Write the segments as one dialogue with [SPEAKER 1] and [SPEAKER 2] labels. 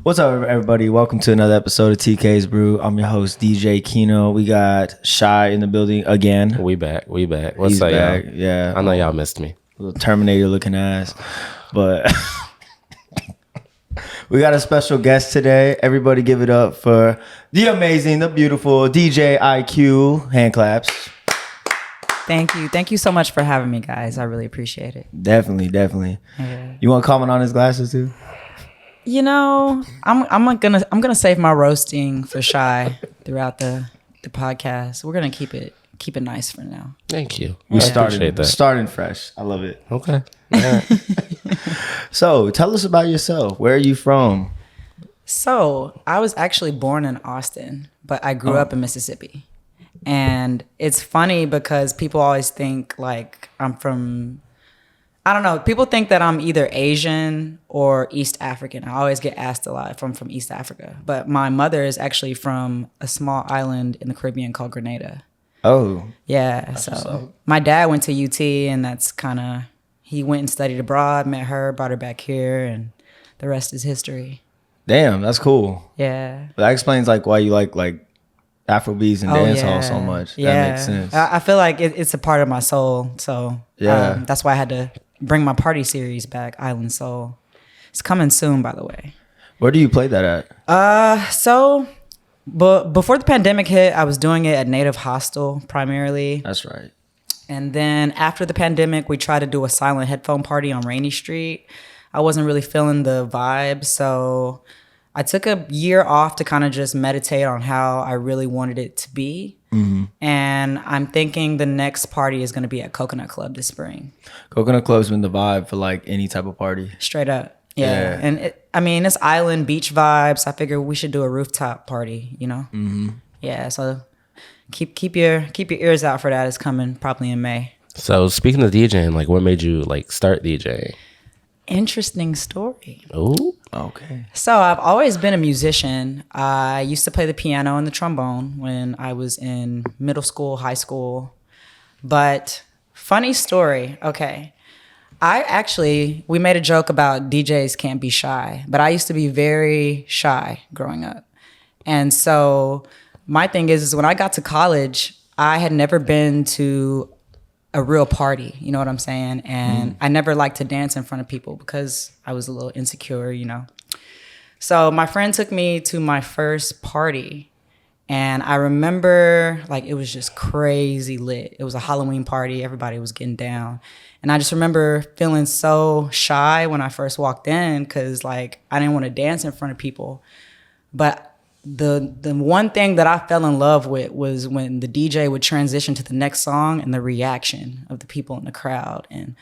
[SPEAKER 1] What's up, everybody? Welcome to another episode of TK's Brew. I'm your host, DJ Kino. We got Shy in the building again.
[SPEAKER 2] We back. What's
[SPEAKER 1] He's
[SPEAKER 2] up,
[SPEAKER 1] back.
[SPEAKER 2] y'all?
[SPEAKER 1] Yeah.
[SPEAKER 2] I know y'all missed me.
[SPEAKER 1] Little Terminator-looking ass. But we got a special guest today. Everybody give it up for the amazing, the beautiful DJ IQ. Hand claps.
[SPEAKER 3] Thank you. Thank you so much for having me, guys. I really appreciate it.
[SPEAKER 1] Definitely.
[SPEAKER 3] Yeah.
[SPEAKER 1] You want to comment on his glasses, too?
[SPEAKER 3] You know, I'm gonna save my roasting for Shy throughout the podcast. We're gonna keep it
[SPEAKER 2] nice
[SPEAKER 3] for now.
[SPEAKER 2] Thank you.
[SPEAKER 1] We
[SPEAKER 2] appreciate that.
[SPEAKER 1] starting fresh. I love it.
[SPEAKER 2] Okay. All right.
[SPEAKER 1] So tell us about yourself. Where are you from?
[SPEAKER 3] So I was actually born in Austin, but I grew up in Mississippi. And it's funny because people always think like I'm from, I don't know, people think that I'm either Asian or East African. I always get asked a lot if I'm from East Africa. But my mother is actually from a small island in the Caribbean called Grenada.
[SPEAKER 1] Oh.
[SPEAKER 3] Yeah, so my dad went to UT, and that's kind of, he went and studied abroad, met her, brought her back here, and the rest is history.
[SPEAKER 1] Damn, that's cool.
[SPEAKER 3] Yeah.
[SPEAKER 1] That explains like why you like Afrobeats and dancehall so much.
[SPEAKER 3] Yeah.
[SPEAKER 1] That makes sense.
[SPEAKER 3] I feel like it's a part of my soul, so
[SPEAKER 1] Yeah.
[SPEAKER 3] that's why I had to bring my party series back, Island Soul. It's coming soon, by the way.
[SPEAKER 1] Where do you play that at?
[SPEAKER 3] But before the pandemic hit, I was doing it at Native Hostel primarily.
[SPEAKER 1] That's right.
[SPEAKER 3] And then after the pandemic, we tried to do a silent headphone party on Rainy Street. I wasn't really feeling the vibe, so I took a year off to kind of just meditate on how I really wanted it to be. Mm-hmm. And I'm thinking the next party is going to be at Coconut Club this spring.
[SPEAKER 1] Coconut Club's been the vibe for like any type of party.
[SPEAKER 3] Straight up. Yeah. And it's island beach vibes. I figure we should do a rooftop party, you know? Mm-hmm. Yeah. So keep your ears out for that. It's coming probably in May.
[SPEAKER 2] So speaking of DJing, like what made you like start DJing?
[SPEAKER 3] Interesting story.
[SPEAKER 2] Oh,
[SPEAKER 1] okay.
[SPEAKER 3] So I've always been a musician. I used to play the piano and the trombone when I was in middle school, high school. But funny story. Okay. We made a joke about DJs can't be shy, but I used to be very shy growing up. And so my thing is when I got to college, I had never been to a real party, you know what I'm saying? And I never liked to dance in front of people because I was a little insecure, you know? So my friend took me to my first party, and I remember like it was just crazy lit. It was a Halloween party. Everybody was getting down. And I just remember feeling so shy when I first walked in because like I didn't want to dance in front of people. But the one thing that I fell in love with was when the DJ would transition to the next song and the reaction of the people in the crowd. And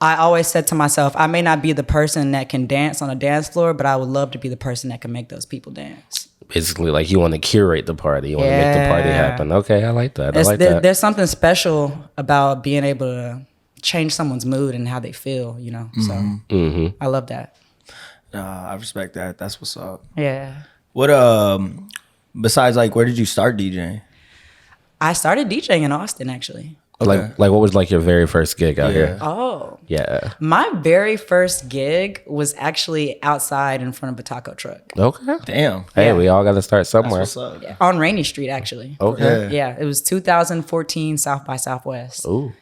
[SPEAKER 3] I always said to myself, I may not be the person that can dance on a dance floor, but I would love to be the person that can make those people dance.
[SPEAKER 2] Basically, like you want to curate the party. You want to make the party happen. Okay, I like that.
[SPEAKER 3] There's something special about being able to change someone's mood and how they feel, you know? So I love that.
[SPEAKER 1] I respect that. That's what's up.
[SPEAKER 3] Yeah.
[SPEAKER 1] What besides like where did you start DJing?
[SPEAKER 3] I started DJing in Austin, actually.
[SPEAKER 1] Okay.
[SPEAKER 2] Like what was like your very first gig out here?
[SPEAKER 3] Oh.
[SPEAKER 2] Yeah.
[SPEAKER 3] My very first gig was actually outside in front of a taco truck.
[SPEAKER 2] Okay.
[SPEAKER 1] Damn.
[SPEAKER 2] Hey,
[SPEAKER 3] Yeah.
[SPEAKER 2] we all got to start somewhere.
[SPEAKER 1] That's what's up.
[SPEAKER 3] Yeah. On Rainy Street, actually.
[SPEAKER 2] Okay.
[SPEAKER 3] Yeah, it was 2014 South by Southwest.
[SPEAKER 2] Ooh.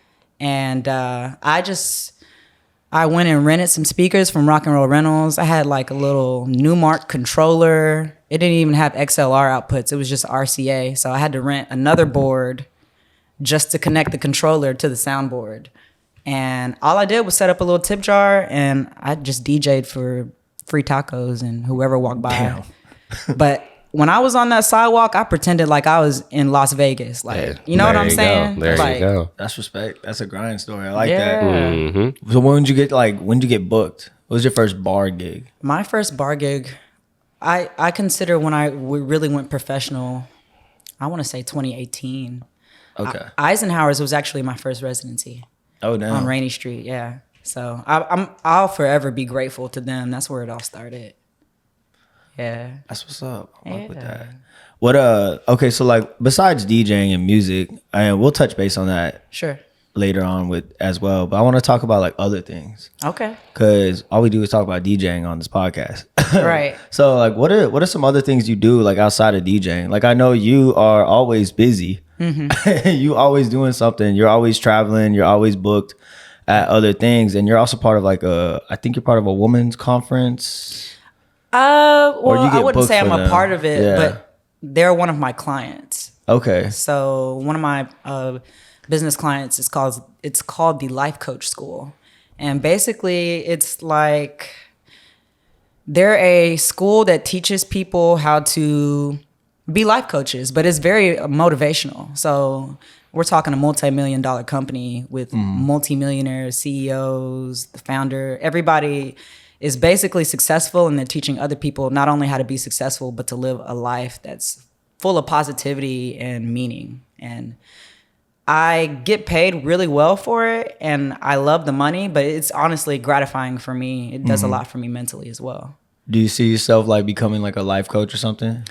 [SPEAKER 3] And I went and rented some speakers from Rock and Roll Rentals. I had like a little Newmark controller. It didn't even have XLR outputs. It was just RCA. So I had to rent another board just to connect the controller to the soundboard. And all I did was set up a little tip jar, and I just DJ'd for free tacos and whoever walked by.
[SPEAKER 1] Damn.
[SPEAKER 3] But when I was on that sidewalk, I pretended like I was in Las Vegas. Like,
[SPEAKER 2] Yeah,
[SPEAKER 3] you know what
[SPEAKER 2] there
[SPEAKER 3] I'm
[SPEAKER 2] you
[SPEAKER 3] saying?
[SPEAKER 2] go. There
[SPEAKER 3] like,
[SPEAKER 2] you go.
[SPEAKER 1] That's respect. That's a grind story. I like
[SPEAKER 3] Yeah.
[SPEAKER 1] that.
[SPEAKER 2] Mm-hmm.
[SPEAKER 1] So when did you get booked? What was your first bar gig?
[SPEAKER 3] My first bar gig, I consider when we really went professional, I want to say 2018.
[SPEAKER 1] Okay.
[SPEAKER 3] Eisenhower's was actually my first residency
[SPEAKER 1] Oh damn.
[SPEAKER 3] on Rainy Street. Yeah. So I'll forever be grateful to them. That's where it all started. Yeah.
[SPEAKER 1] That's what's up. I fuck with
[SPEAKER 3] Yeah.
[SPEAKER 1] that. What okay, so like besides DJing and music, and we'll touch base on that
[SPEAKER 3] Sure.
[SPEAKER 1] later on with as well. But I want to talk about like other things
[SPEAKER 3] Okay.
[SPEAKER 1] because all we do is talk about DJing on this podcast.
[SPEAKER 3] Right.
[SPEAKER 1] So like, what are some other things you do like outside of DJing? Like, I know you are always busy. You always doing something. You're always traveling. You're always booked at other things, and you're also part of like I think you're part of a women's conference.
[SPEAKER 3] Well,
[SPEAKER 1] you get
[SPEAKER 3] I wouldn't
[SPEAKER 1] booked
[SPEAKER 3] say I'm
[SPEAKER 1] for
[SPEAKER 3] a
[SPEAKER 1] them.
[SPEAKER 3] part of it,
[SPEAKER 1] Yeah.
[SPEAKER 3] but they're one of my clients.
[SPEAKER 1] Okay.
[SPEAKER 3] So one of my business clients is called the Life Coach School, and basically it's like they're a school that teaches people how to be life coaches, but it's very motivational. So we're talking a multi-million-dollar company with multi-millionaire CEOs, the founder, everybody is basically successful, and they're teaching other people not only how to be successful, but to live a life that's full of positivity and meaning. And I get paid really well for it, and I love the money, but it's honestly gratifying for me. It does a lot for me mentally as well.
[SPEAKER 1] Do you see yourself like becoming like a life coach or something?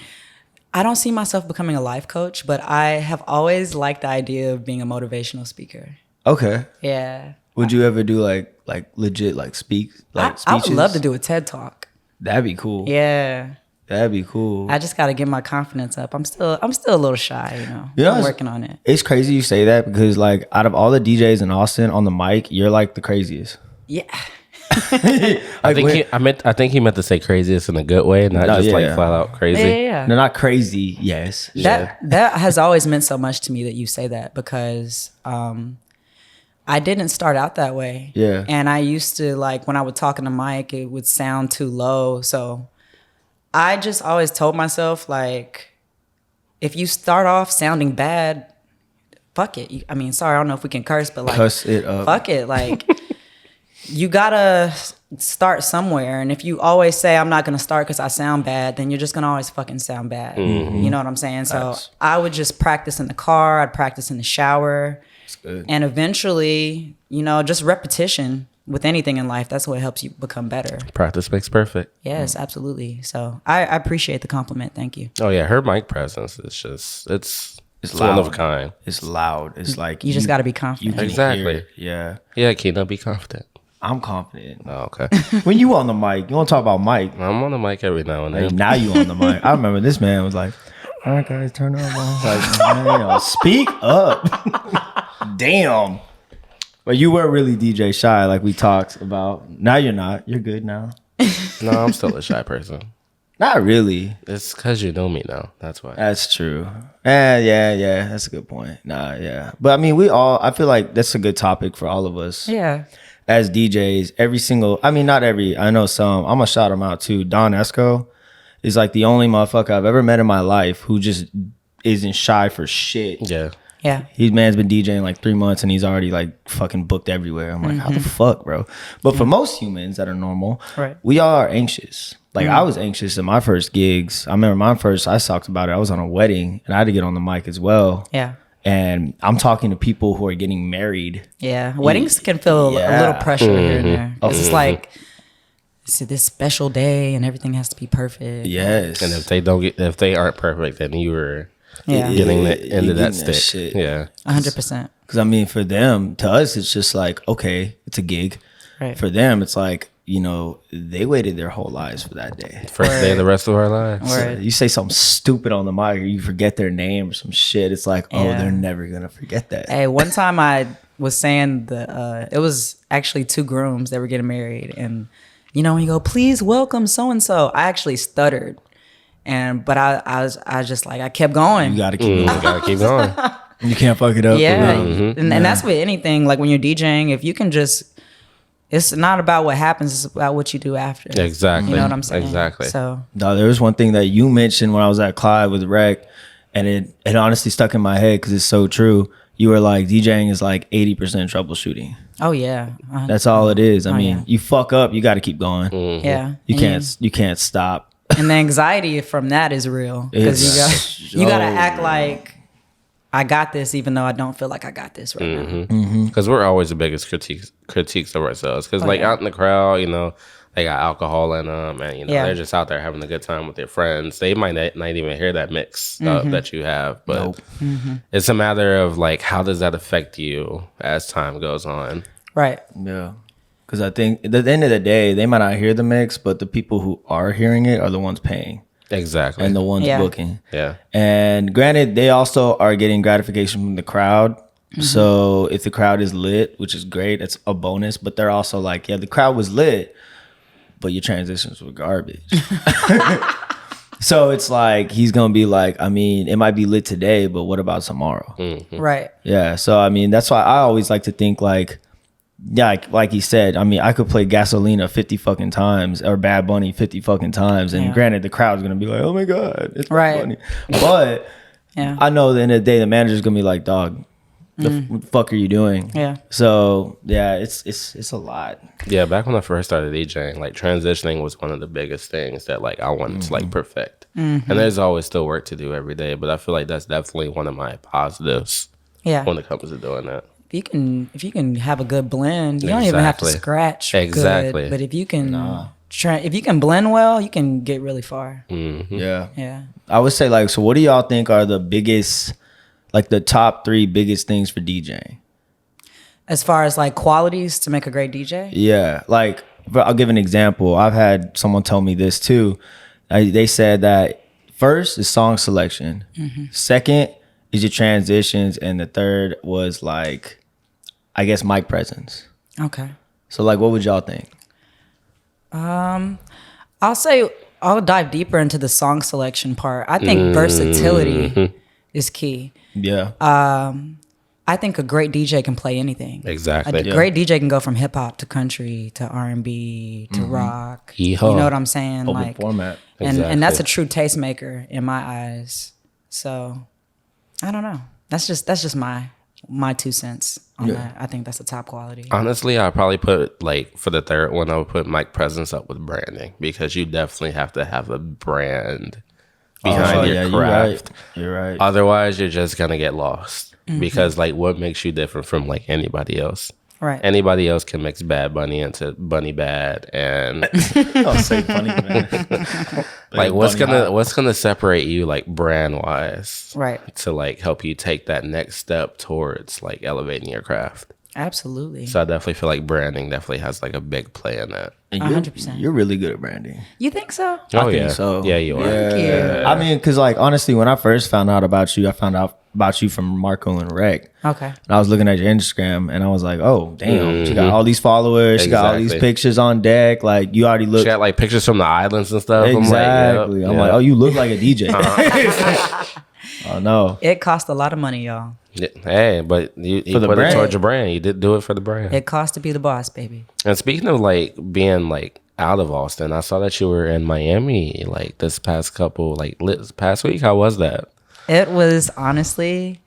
[SPEAKER 3] I don't see myself becoming a life coach, but I have always liked the idea of being a motivational speaker.
[SPEAKER 1] Okay.
[SPEAKER 3] Yeah.
[SPEAKER 1] Would you ever do like legit like speeches?
[SPEAKER 3] I would love to do a TED Talk.
[SPEAKER 1] That'd be cool.
[SPEAKER 3] Yeah.
[SPEAKER 1] That'd be cool.
[SPEAKER 3] I just got to get my confidence up. I'm still a little shy, you know.
[SPEAKER 1] Yeah,
[SPEAKER 3] I'm working on it.
[SPEAKER 1] It's crazy you say that because like out of all the DJs in Austin on the mic, you're like the craziest.
[SPEAKER 3] Yeah.
[SPEAKER 2] I think he meant to say craziest in a good way, not just flat out crazy.
[SPEAKER 3] Yeah.
[SPEAKER 1] They're not crazy, yes.
[SPEAKER 3] That has always meant so much to me that you say that, because I didn't start out that way.
[SPEAKER 1] Yeah.
[SPEAKER 3] And I used to, like, when I would talk in the mic, it would sound too low. So I just always told myself, like, if you start off sounding bad, fuck it. I mean, sorry, I don't know if we can curse, but like,
[SPEAKER 1] Cuss it up.
[SPEAKER 3] fuck it. Like, you gotta start somewhere. And if you always say, I'm not gonna start because I sound bad, then you're just gonna always fucking sound bad. You know what I'm saying? So
[SPEAKER 1] Facts.
[SPEAKER 3] I would just practice in the car, I'd practice in the shower.
[SPEAKER 1] That's good.
[SPEAKER 3] And eventually, you know, just repetition with anything in life, that's what helps you become better.
[SPEAKER 2] Practice makes perfect.
[SPEAKER 3] Yes, absolutely. So I appreciate the compliment. Thank you.
[SPEAKER 2] Oh yeah, her mic presence is just it's one
[SPEAKER 1] loud.
[SPEAKER 2] of a kind.
[SPEAKER 1] It's loud. It's like
[SPEAKER 3] You just got to be
[SPEAKER 1] you
[SPEAKER 3] confident.
[SPEAKER 1] can
[SPEAKER 2] Exactly.
[SPEAKER 1] hear it. Yeah.
[SPEAKER 2] Yeah, Keena, be confident.
[SPEAKER 1] I'm confident.
[SPEAKER 2] Oh, okay.
[SPEAKER 1] When you on the mic, you want to talk about Mike.
[SPEAKER 2] I'm on the mic every now and
[SPEAKER 1] Like,
[SPEAKER 2] then.
[SPEAKER 1] now you on the mic. I remember this man was like, all right, guys, turn it up. Like, man, you know, speak up. Damn. But you were really DJ shy, like we talked about. Now you're not. You're good now.
[SPEAKER 2] No, I'm still a shy person.
[SPEAKER 1] Not really.
[SPEAKER 2] It's because you know me now. That's why.
[SPEAKER 1] That's true. Yeah. That's a good point. Nah, yeah. But I mean, I feel like that's a good topic for all of us.
[SPEAKER 3] Yeah.
[SPEAKER 1] As DJs, I know some, I'm gonna shout him out too. Don Esco is like the only motherfucker I've ever met in my life who just isn't shy for shit.
[SPEAKER 2] Yeah.
[SPEAKER 3] Yeah.
[SPEAKER 1] His man's been DJing like 3 months and he's already like fucking booked everywhere. I'm like, how the fuck, bro? But for most humans that are normal,
[SPEAKER 3] Right.
[SPEAKER 1] we all are anxious. Like I was anxious in my first gigs. I remember I talked about it. I was on a wedding and I had to get on the mic as well.
[SPEAKER 3] Yeah.
[SPEAKER 1] And I'm talking to people who are getting married.
[SPEAKER 3] Yeah. Weddings can feel a little pressure here and there. It's just like, it's this special day and everything has to be perfect.
[SPEAKER 1] Yes.
[SPEAKER 2] And if they aren't perfect, then you were
[SPEAKER 3] Yeah.
[SPEAKER 2] getting the end
[SPEAKER 1] you're
[SPEAKER 2] of that
[SPEAKER 1] getting that
[SPEAKER 2] stick.
[SPEAKER 1] shit.
[SPEAKER 2] Yeah.
[SPEAKER 3] 100%.
[SPEAKER 1] Because I mean, for them, to us, it's just like, okay, it's a gig.
[SPEAKER 3] Right.
[SPEAKER 1] For them, it's like, you know, they waited their whole lives for that day.
[SPEAKER 2] First day of the rest of our lives.
[SPEAKER 3] Word.
[SPEAKER 1] You say something stupid on the mic or you forget their name or some shit. It's like, oh,
[SPEAKER 3] Yeah.
[SPEAKER 1] they're never going to forget that.
[SPEAKER 3] Hey, one time I was saying it was actually 2 grooms that were getting married, and you know when you go, please welcome so and so, I actually stuttered, but I was just like I kept going.
[SPEAKER 1] You got to keep
[SPEAKER 2] You
[SPEAKER 1] going.
[SPEAKER 2] gotta keep going.
[SPEAKER 1] You can't fuck it up.
[SPEAKER 3] Yeah,
[SPEAKER 1] Right?
[SPEAKER 3] and that's with anything. Like when you're DJing, if you can just, it's not about what happens; it's about what you do after.
[SPEAKER 2] Exactly.
[SPEAKER 3] You know what I'm saying?
[SPEAKER 2] Exactly.
[SPEAKER 3] So
[SPEAKER 1] No, there was one thing that you mentioned when I was at Clyde with Rec, and it honestly stuck in my head because it's so true. You were like, DJing is like 80% troubleshooting.
[SPEAKER 3] oh yeah,
[SPEAKER 1] That's all it is. I
[SPEAKER 3] Oh,
[SPEAKER 1] mean,
[SPEAKER 3] yeah.
[SPEAKER 1] you fuck up, you got to keep going.
[SPEAKER 3] yeah.
[SPEAKER 1] You
[SPEAKER 3] And
[SPEAKER 1] can't stop.
[SPEAKER 3] and the anxiety from that is real because you gotta act like I got this, even though I don't feel like I got this right now.
[SPEAKER 2] Because we're always the biggest critiques of ourselves. Because like
[SPEAKER 3] yeah.
[SPEAKER 2] out in the crowd, you know, they got alcohol in them, and you know they're just out there having a good time with their friends. They might not even hear that mix that you have, but it's a matter of like, how does that affect you as time goes on?
[SPEAKER 3] Right.
[SPEAKER 1] Yeah. Because I think at the end of the day, they might not hear the mix, but the people who are hearing it are the ones paying.
[SPEAKER 2] Exactly.
[SPEAKER 1] And the ones booking.
[SPEAKER 2] Yeah.
[SPEAKER 1] And granted, they also are getting gratification from the crowd. So if the crowd is lit, which is great, it's a bonus. But they're also like, yeah, the crowd was lit, but your transitions were garbage. So it's like, he's going to be like, I mean, it might be lit today, but what about tomorrow?
[SPEAKER 3] Right.
[SPEAKER 1] Yeah. So, I mean, that's why I always like to think like, yeah, like he said, I mean, I could play Gasolina 50 fucking times or Bad Bunny 50 fucking times. And granted, the crowd's going to be like, oh my God, it's Bad Bunny. But I know at the end of the day, the manager's going to be like, dog, what the fuck are you doing? Yeah. So, yeah, it's a lot.
[SPEAKER 2] Yeah, back when I first started DJing, like transitioning was one of the biggest things that like I wanted to like perfect. And there's always still work to do every day, but I feel like that's definitely one of my positives when it comes to doing that.
[SPEAKER 3] If you can have a good blend, you don't even have to scratch good. But if you can if you can blend well, you can get really far.
[SPEAKER 1] Yeah. I would say like, so what do y'all think are the biggest, like the top 3 biggest things for DJing?
[SPEAKER 3] As far as like qualities to make a great DJ?
[SPEAKER 1] Yeah. Like, I'll give an example. I've had someone tell me this too. They said that first is song selection. Second is your transitions. And the third was like, I guess, mic presence. Okay. So like, what would y'all think?
[SPEAKER 3] I'll say I'll dive deeper into the song selection part. I think versatility is key. Yeah. I think a great DJ can play anything. Exactly. A great DJ can go from hip hop to country to R&B to rock. You know what I'm saying?
[SPEAKER 1] Open like format.
[SPEAKER 3] And that's a true tastemaker in my eyes. So I don't know. That's just my 2 cents on that. I think that's the top quality.
[SPEAKER 2] Honestly, I probably put like for the third one, I would put mic presence up with branding, because you definitely have to have a brand behind your craft. You're right. Otherwise, you're just gonna get lost because like, what makes you different from like anybody else? Right. Anybody else can mix Bad Bunny into Bunny Bad, and I'll say Bunny Bad. Like, what's gonna separate you like brand wise, right? To like help you take that next step towards like elevating your craft.
[SPEAKER 3] Absolutely.
[SPEAKER 2] So I definitely feel like branding definitely has like a big play in that.
[SPEAKER 3] 100%.
[SPEAKER 1] You're really good at branding.
[SPEAKER 3] You think so?
[SPEAKER 2] Oh, I think so. Yeah, you are.
[SPEAKER 3] Thank you.
[SPEAKER 1] Yeah. I mean, because like honestly, when I first found out about you, I found out about you from Marco and Rec. Okay. And I was looking at your Instagram and I was like, oh, damn. She got all these followers. She got all these pictures on deck. Like, you already look.
[SPEAKER 2] She got like pictures from the islands and stuff.
[SPEAKER 1] Exactly. I'm like, oh, you look like a DJ. Oh, no.
[SPEAKER 3] It cost a lot of money, y'all.
[SPEAKER 2] Hey, but you put it towards your brand. You did do it for the brand.
[SPEAKER 3] It cost to be the boss, baby.
[SPEAKER 2] And speaking of like being like out of Austin, I saw that you were in Miami like this past week. How was that?
[SPEAKER 3] It was honestly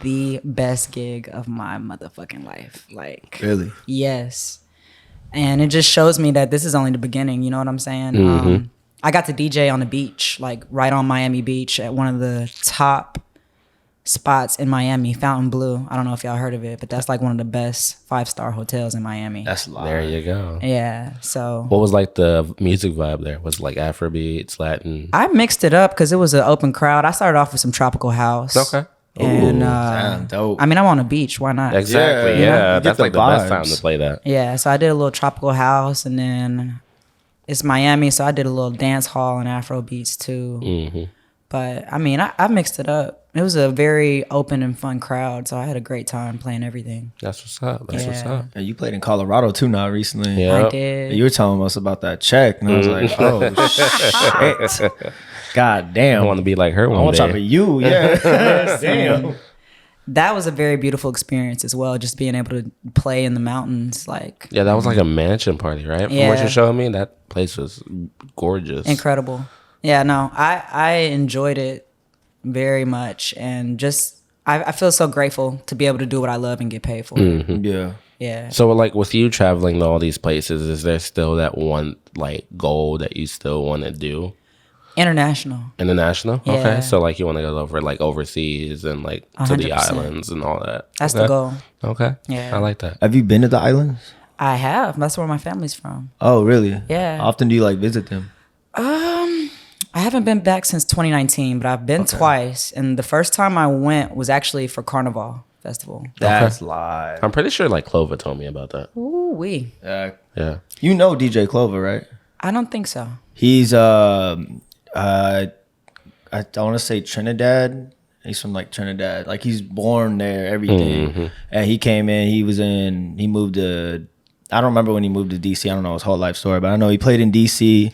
[SPEAKER 3] the best gig of my motherfucking life. Like, really? Yes. And it just shows me that this is only the beginning. You know what I'm saying? I got to DJ on the beach, like right on Miami Beach at one of the top spots in Miami, Fountain Blue. I don't know if y'all heard of it, but that's like one of the best 5-star hotels in Miami.
[SPEAKER 2] That's live. There you go.
[SPEAKER 3] Yeah. So
[SPEAKER 2] what was like the music vibe there? Was it like Afrobeats, Latin?
[SPEAKER 3] I mixed it up because it was an open crowd. I started off with some tropical house. Okay. And dope. I mean, I'm on a beach. Why not?
[SPEAKER 2] Exactly. Yeah. That's like the best time to play that.
[SPEAKER 3] Yeah. So I did a little tropical house, and then it's Miami, so I did a little dance hall and Afro beats too. But I mean, I mixed it up. It was a very open and fun crowd, so I had a great time playing everything.
[SPEAKER 2] That's what's up. That's what's up.
[SPEAKER 1] And you played in Colorado too now recently.
[SPEAKER 3] Yeah, I did.
[SPEAKER 1] You were telling us about that check, and I was like, oh shit. God damn.
[SPEAKER 2] I want to be like her one day.
[SPEAKER 1] I want to talk to you. Yeah.
[SPEAKER 3] Damn. That was a very beautiful experience as well, just being able to play in the mountains. Like,
[SPEAKER 2] yeah, that was like a mansion party, right? From what you're showing me, that place was gorgeous.
[SPEAKER 3] Incredible. Yeah, no, I enjoyed it very much, and just I feel so grateful to be able to do what I love and get paid for it.
[SPEAKER 1] Yeah.
[SPEAKER 3] Yeah.
[SPEAKER 2] So like with you traveling to all these places, is there still that one like goal that you still want to do?
[SPEAKER 3] International.
[SPEAKER 2] Yeah. Okay. So like you want to go over like overseas and like 100%. To the islands and all that.
[SPEAKER 3] That's the goal.
[SPEAKER 2] Okay.
[SPEAKER 3] Yeah.
[SPEAKER 2] I like that.
[SPEAKER 1] Have you been to the islands?
[SPEAKER 3] I have. That's where my family's from.
[SPEAKER 1] Oh, really?
[SPEAKER 3] Yeah.
[SPEAKER 1] How often do you like visit them?
[SPEAKER 3] I haven't been back since 2019, but I've been twice. And the first time I went was actually for Carnival Festival.
[SPEAKER 1] That's live.
[SPEAKER 2] I'm pretty sure like Clover told me about that.
[SPEAKER 3] Ooh wee.
[SPEAKER 2] Yeah.
[SPEAKER 1] You know DJ Clover, right?
[SPEAKER 3] I don't think so.
[SPEAKER 1] He's I want to say Trinidad. He's from like Trinidad. Like he's born there, everything. And he came in. He moved to. I don't remember when he moved to DC. I don't know his whole life story, but I know he played in DC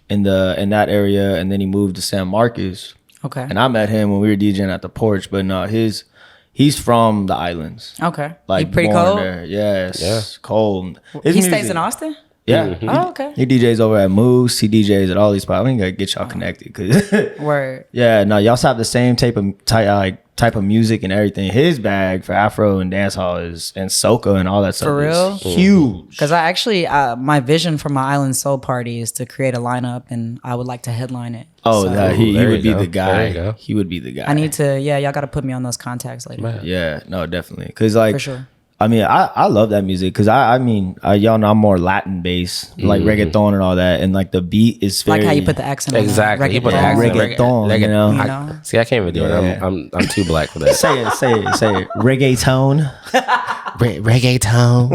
[SPEAKER 1] in that area, and then he moved to San Marcos.
[SPEAKER 3] Okay.
[SPEAKER 1] And I met him when we were DJing at the Porch, but no, he's from the islands.
[SPEAKER 3] Okay.
[SPEAKER 1] Like
[SPEAKER 3] he pretty
[SPEAKER 1] born
[SPEAKER 3] cold?
[SPEAKER 1] there. Yes. Cold. His
[SPEAKER 3] He
[SPEAKER 1] music-
[SPEAKER 3] stays in Austin?
[SPEAKER 1] Yeah.
[SPEAKER 3] Oh, okay.
[SPEAKER 1] He DJs over at Moose. He DJs at all these spots. I mean, gotta get y'all connected. Cause
[SPEAKER 3] Word.
[SPEAKER 1] yeah, no, y'all have the same type of music and everything. His bag for Afro and dancehall and soca and all that stuff.
[SPEAKER 3] For real?
[SPEAKER 1] Is huge.
[SPEAKER 3] Because I actually, my vision for my Island Soul Party is to create a lineup, and I would like to headline it.
[SPEAKER 1] Oh,
[SPEAKER 3] So
[SPEAKER 1] he
[SPEAKER 2] There
[SPEAKER 1] would
[SPEAKER 2] you
[SPEAKER 1] be
[SPEAKER 2] go.
[SPEAKER 1] the guy.
[SPEAKER 2] There you go.
[SPEAKER 1] He would be the guy.
[SPEAKER 3] I need to, y'all got to put me on those contacts later.
[SPEAKER 2] Man.
[SPEAKER 1] Yeah, no, definitely. Cause like,
[SPEAKER 3] For sure.
[SPEAKER 1] I mean, I love that music because I mean, y'all know I'm more Latin based, like reggaeton and all that, and like the beat is very
[SPEAKER 3] Like how you put the accent
[SPEAKER 2] Exactly.
[SPEAKER 3] on
[SPEAKER 2] He
[SPEAKER 3] that.
[SPEAKER 2] put the accent.
[SPEAKER 1] Reggaeton, you know?
[SPEAKER 3] You know?
[SPEAKER 2] See, I can't even do it.
[SPEAKER 1] Yeah.
[SPEAKER 2] I'm too black for that.
[SPEAKER 1] Say it. Reggaeton.
[SPEAKER 2] Reggaeton.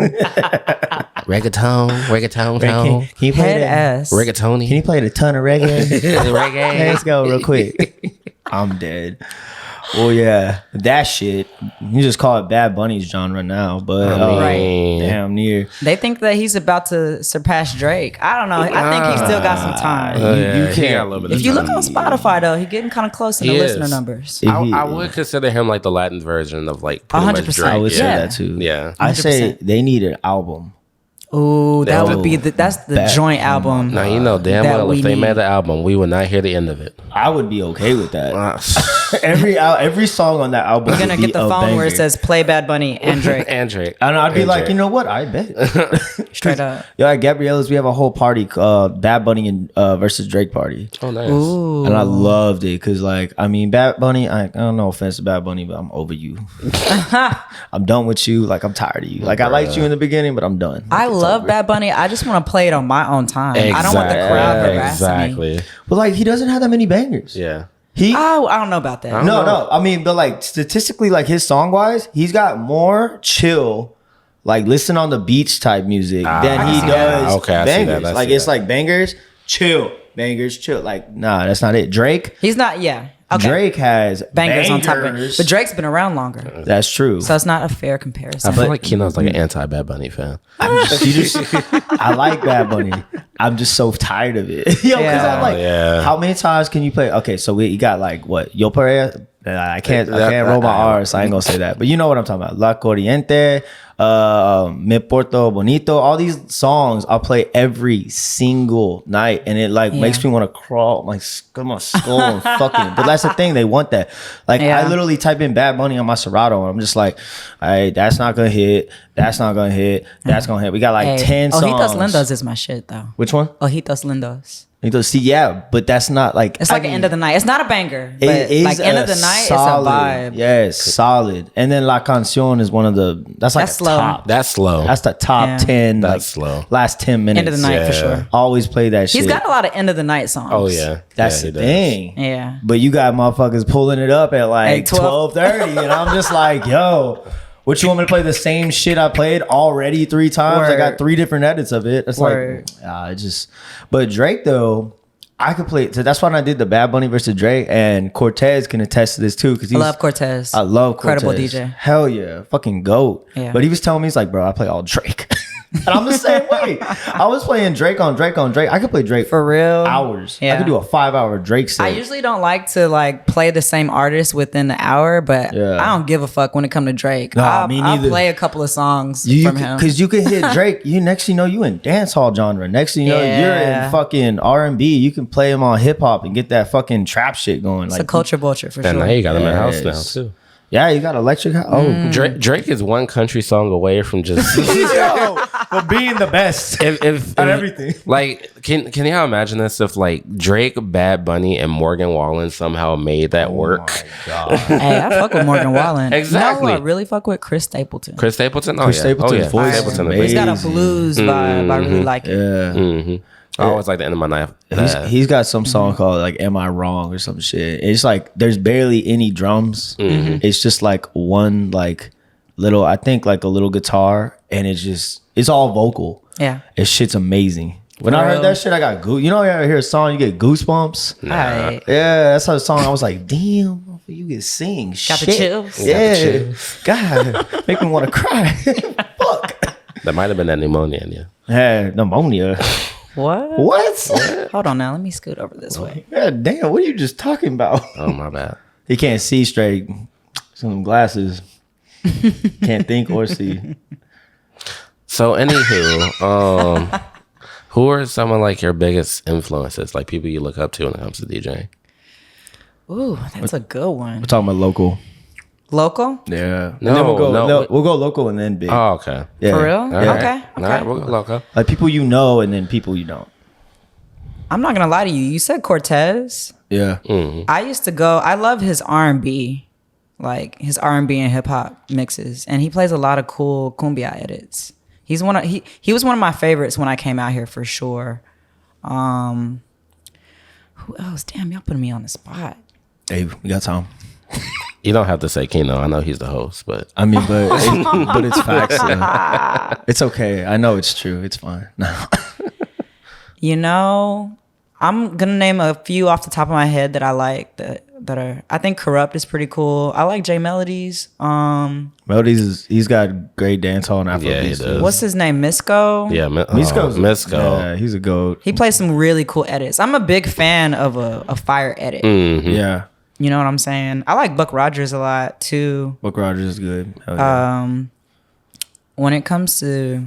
[SPEAKER 2] Reggaeton.
[SPEAKER 1] Can you play
[SPEAKER 3] Head
[SPEAKER 1] that?
[SPEAKER 3] ass.
[SPEAKER 2] Reggaetoni.
[SPEAKER 1] Can you play a ton of reggae?
[SPEAKER 2] Reggae.
[SPEAKER 1] Let's go real quick. I'm dead. Well, yeah, that shit. You just call it Bad Bunny's genre now, but
[SPEAKER 3] Right.
[SPEAKER 1] damn near.
[SPEAKER 3] They think that he's about to surpass Drake. I don't know. I think he still got some time.
[SPEAKER 1] You
[SPEAKER 2] He
[SPEAKER 1] can't.
[SPEAKER 2] got a little bit of
[SPEAKER 3] If you look
[SPEAKER 2] time.
[SPEAKER 3] on Spotify, though, he's getting kind of close in the
[SPEAKER 2] He
[SPEAKER 3] listener
[SPEAKER 2] is.
[SPEAKER 3] numbers.
[SPEAKER 2] I would consider him like the Latin version of like pretty much
[SPEAKER 3] 100%.
[SPEAKER 2] Drake.
[SPEAKER 1] I would say
[SPEAKER 3] Yeah.
[SPEAKER 1] that too.
[SPEAKER 2] Yeah.
[SPEAKER 1] I say
[SPEAKER 3] 100%.
[SPEAKER 1] they need an album.
[SPEAKER 3] Ooh, that
[SPEAKER 2] That's
[SPEAKER 3] would be that's the
[SPEAKER 1] Back.
[SPEAKER 3] joint album.
[SPEAKER 2] Now you know damn
[SPEAKER 3] That
[SPEAKER 2] well
[SPEAKER 3] we
[SPEAKER 2] if they
[SPEAKER 3] need.
[SPEAKER 2] made the album, we would not hear the end of it.
[SPEAKER 1] I would be okay with that. every song on that album.
[SPEAKER 3] We're gonna
[SPEAKER 1] would
[SPEAKER 3] get
[SPEAKER 1] be
[SPEAKER 3] the
[SPEAKER 1] a
[SPEAKER 2] Oh,
[SPEAKER 3] phone where it
[SPEAKER 1] banger.
[SPEAKER 3] says "Play Bad Bunny" and Drake.
[SPEAKER 2] And Drake.
[SPEAKER 1] And I'd be
[SPEAKER 2] And
[SPEAKER 1] like,
[SPEAKER 2] Drake.
[SPEAKER 1] you know what? I bet.
[SPEAKER 3] Straight up.
[SPEAKER 1] Yo, at Gabriella's, we have a whole party called Bad Bunny and versus Drake party.
[SPEAKER 2] Oh, nice.
[SPEAKER 3] Ooh.
[SPEAKER 1] And I loved it because, like, I mean, Bad Bunny, I don't know offense to Bad Bunny, but I'm over you. I'm done with you. Like, I'm tired of you. Like, I liked you in the beginning, but I'm done.
[SPEAKER 3] I love Bad Bunny. I just want to play it on my own time. I don't want the crowd harassing me.
[SPEAKER 2] Exactly.
[SPEAKER 1] But, like, he doesn't have that many bangers.
[SPEAKER 2] Yeah.
[SPEAKER 1] He.
[SPEAKER 3] Oh, I don't know about that.
[SPEAKER 1] No. I mean, but, like, statistically, like, his song wise, he's got more chill, like, listen on the beach type music than he
[SPEAKER 3] see
[SPEAKER 1] does
[SPEAKER 3] that.
[SPEAKER 2] Okay, I see
[SPEAKER 1] bangers.
[SPEAKER 2] that. I
[SPEAKER 1] Like,
[SPEAKER 2] see
[SPEAKER 1] it's
[SPEAKER 2] that.
[SPEAKER 1] like bangers, chill. Bangers, chill. Like, nah, that's not it. Drake.
[SPEAKER 3] He's not. Yeah. Okay.
[SPEAKER 1] Drake has
[SPEAKER 3] bangers on top of it.
[SPEAKER 1] bangers.
[SPEAKER 3] But Drake's been around longer,
[SPEAKER 1] That's true.
[SPEAKER 3] so it's not a fair comparison.
[SPEAKER 2] I feel like Keno's like an anti-Bad Bunny fan.
[SPEAKER 1] I like Bad Bunny. I'm just so tired of it. Yo, because
[SPEAKER 3] Yeah.
[SPEAKER 1] I'm like,
[SPEAKER 2] Yeah.
[SPEAKER 1] how many times can you play? Okay, so you got like what? Yo Perea? I can't roll my R's, so I ain't gonna say that. But you know what I'm talking about. La Corriente, Me Porto Bonito, all these songs I'll play every single night. And it like makes me want to crawl my skull and fucking. But that's the thing, they want that. Like
[SPEAKER 3] Yeah.
[SPEAKER 1] I literally type in Bad Bunny on my Serato and I'm just like, all right, that's not gonna hit. That's not gonna hit. That's gonna hit. We got like 10 songs.
[SPEAKER 3] Ojitos Lindos is my shit though.
[SPEAKER 1] Which one?
[SPEAKER 3] Ojitos Lindos.
[SPEAKER 1] See, yeah, but that's not like
[SPEAKER 3] It's like an end of the night. It's not a banger, but
[SPEAKER 1] it is
[SPEAKER 3] like end of the night, it's a vibe.
[SPEAKER 1] Yes, solid. And then La Canción is one of the that's like
[SPEAKER 3] That's
[SPEAKER 1] a
[SPEAKER 3] slow.
[SPEAKER 1] top.
[SPEAKER 2] That's slow.
[SPEAKER 1] That's the top
[SPEAKER 3] Yeah.
[SPEAKER 1] 10.
[SPEAKER 2] That's
[SPEAKER 1] like,
[SPEAKER 2] slow.
[SPEAKER 1] Last 10 minutes.
[SPEAKER 3] End of the night for
[SPEAKER 2] Yeah.
[SPEAKER 3] sure.
[SPEAKER 1] Always play that shit.
[SPEAKER 3] He's got a lot of end of the night songs.
[SPEAKER 2] Oh yeah.
[SPEAKER 1] That's
[SPEAKER 2] Yeah,
[SPEAKER 1] the
[SPEAKER 2] he does.
[SPEAKER 1] thing.
[SPEAKER 3] Yeah.
[SPEAKER 1] But you got motherfuckers pulling it up at like
[SPEAKER 3] 12.
[SPEAKER 1] 12:30, and I'm just like, yo. What you want me to play the same shit I played already 3 times? I
[SPEAKER 3] Word.
[SPEAKER 1] got 3 different edits of it. It's
[SPEAKER 3] Word.
[SPEAKER 1] like, but Drake though, I could play. So that's why I did the Bad Bunny versus Drake, and Cortez can attest to this too. Because
[SPEAKER 3] I love Cortez.
[SPEAKER 1] I love Cortez.
[SPEAKER 3] Incredible DJ.
[SPEAKER 1] Hell yeah, fucking goat.
[SPEAKER 3] Yeah.
[SPEAKER 1] But he was telling me, he's like, bro, I play all Drake. And I'm the same way. I was playing Drake on Drake on Drake. I could play Drake
[SPEAKER 3] For real.
[SPEAKER 1] hours. I
[SPEAKER 3] Yeah.
[SPEAKER 1] could do a 5-hour Drake set.
[SPEAKER 3] I usually don't like to like play the same artist within the hour, but
[SPEAKER 1] Yeah.
[SPEAKER 3] I don't give a fuck when it come to Drake.
[SPEAKER 1] Nah, me
[SPEAKER 3] I'll
[SPEAKER 1] neither.
[SPEAKER 3] play a couple of songs
[SPEAKER 1] You
[SPEAKER 3] from him.
[SPEAKER 1] because you can hit Drake. You next thing you know, you in dance hall genre. Next thing you know, you're
[SPEAKER 3] Yeah.
[SPEAKER 1] in fucking R&B. You can play him on hip hop and get that fucking trap shit going.
[SPEAKER 3] It's
[SPEAKER 1] Like
[SPEAKER 3] a culture vulture for
[SPEAKER 2] And
[SPEAKER 3] sure.
[SPEAKER 2] now you got him in house now
[SPEAKER 1] Yes.
[SPEAKER 2] too.
[SPEAKER 1] yeah, you got electric. Oh,
[SPEAKER 2] Drake is one country song away from just
[SPEAKER 1] yo, for being the best
[SPEAKER 2] if
[SPEAKER 1] at everything.
[SPEAKER 2] Like, can y'all imagine this? If like Drake, Bad Bunny, and Morgan Wallen somehow made that work?
[SPEAKER 1] Oh my God.
[SPEAKER 3] Hey, I fuck with Morgan Wallen.
[SPEAKER 2] Exactly.
[SPEAKER 3] You know who I really fuck with? Chris Stapleton.
[SPEAKER 2] Chris Stapleton. Oh,
[SPEAKER 1] Chris
[SPEAKER 2] yeah.
[SPEAKER 1] Stapleton's
[SPEAKER 2] oh,
[SPEAKER 1] voice
[SPEAKER 2] yeah.
[SPEAKER 1] is
[SPEAKER 2] Stapleton.
[SPEAKER 3] He's got a
[SPEAKER 1] amazing.
[SPEAKER 3] blues vibe. I really like it.
[SPEAKER 1] Yeah.
[SPEAKER 2] I always like the end of my knife.
[SPEAKER 1] He's got some song called like "Am I Wrong" or some shit. It's like there's barely any drums. It's just like one like little, I think like a little guitar, and it's all vocal.
[SPEAKER 3] Yeah.
[SPEAKER 1] It shit's amazing. When I heard that shit, I got you know, you ever hear a song, you get goosebumps.
[SPEAKER 3] Right.
[SPEAKER 1] Yeah, that's how the song. I was like, damn, you can sing.
[SPEAKER 3] Got the
[SPEAKER 1] shit.
[SPEAKER 3] chills.
[SPEAKER 1] Yeah, God, make me want to cry. Fuck.
[SPEAKER 2] That might have been that pneumonia in you.
[SPEAKER 1] Yeah, pneumonia.
[SPEAKER 3] What?
[SPEAKER 1] What?
[SPEAKER 3] Hold on now. Let me scoot over this way.
[SPEAKER 1] Yeah, damn. What are you just talking about?
[SPEAKER 2] Oh, my bad.
[SPEAKER 1] He can't see straight. Some glasses. Can't think or see.
[SPEAKER 2] So, anywho, who are some of like your biggest influences, like people you look up to when it comes to DJing?
[SPEAKER 3] Ooh, that's a good one.
[SPEAKER 1] We're talking about local.
[SPEAKER 3] Local?
[SPEAKER 1] Yeah.
[SPEAKER 2] No,
[SPEAKER 1] And then we'll
[SPEAKER 2] no.
[SPEAKER 1] go local and then big.
[SPEAKER 2] Oh, okay.
[SPEAKER 1] Yeah.
[SPEAKER 3] For real?
[SPEAKER 2] All right.
[SPEAKER 3] Okay.
[SPEAKER 2] All right, we'll go local.
[SPEAKER 1] Like people you know and then people you don't.
[SPEAKER 3] I'm not gonna lie to you. You said Cortez.
[SPEAKER 1] Yeah.
[SPEAKER 3] I used to go. I love his R&B, like his R&B and hip hop mixes, and he plays a lot of cool cumbia edits. He was one of my favorites when I came out here for sure. Who else? Damn, y'all putting me on the spot.
[SPEAKER 1] Hey, we got time.
[SPEAKER 2] You don't have to say Keno. I know he's the host, but
[SPEAKER 1] I mean, but it's facts. It's okay. I know it's true. It's fine. No.
[SPEAKER 3] You know, I'm gonna name a few off the top of my head that I like that are. I think Corrupt is pretty cool. I like J Melodies.
[SPEAKER 1] Melodies he's got great dance hall and Afrobeat.
[SPEAKER 2] Yeah, he does.
[SPEAKER 3] What's his name? Misco.
[SPEAKER 2] yeah,
[SPEAKER 1] Misco.
[SPEAKER 2] Misco.
[SPEAKER 1] Yeah, he's a goat.
[SPEAKER 3] He plays some really cool edits. I'm a big fan of a fire edit.
[SPEAKER 1] Yeah.
[SPEAKER 3] You know what I'm saying? I like Buck Rogers a lot too.
[SPEAKER 1] Buck Rogers is good. Hell yeah.
[SPEAKER 3] When it comes to,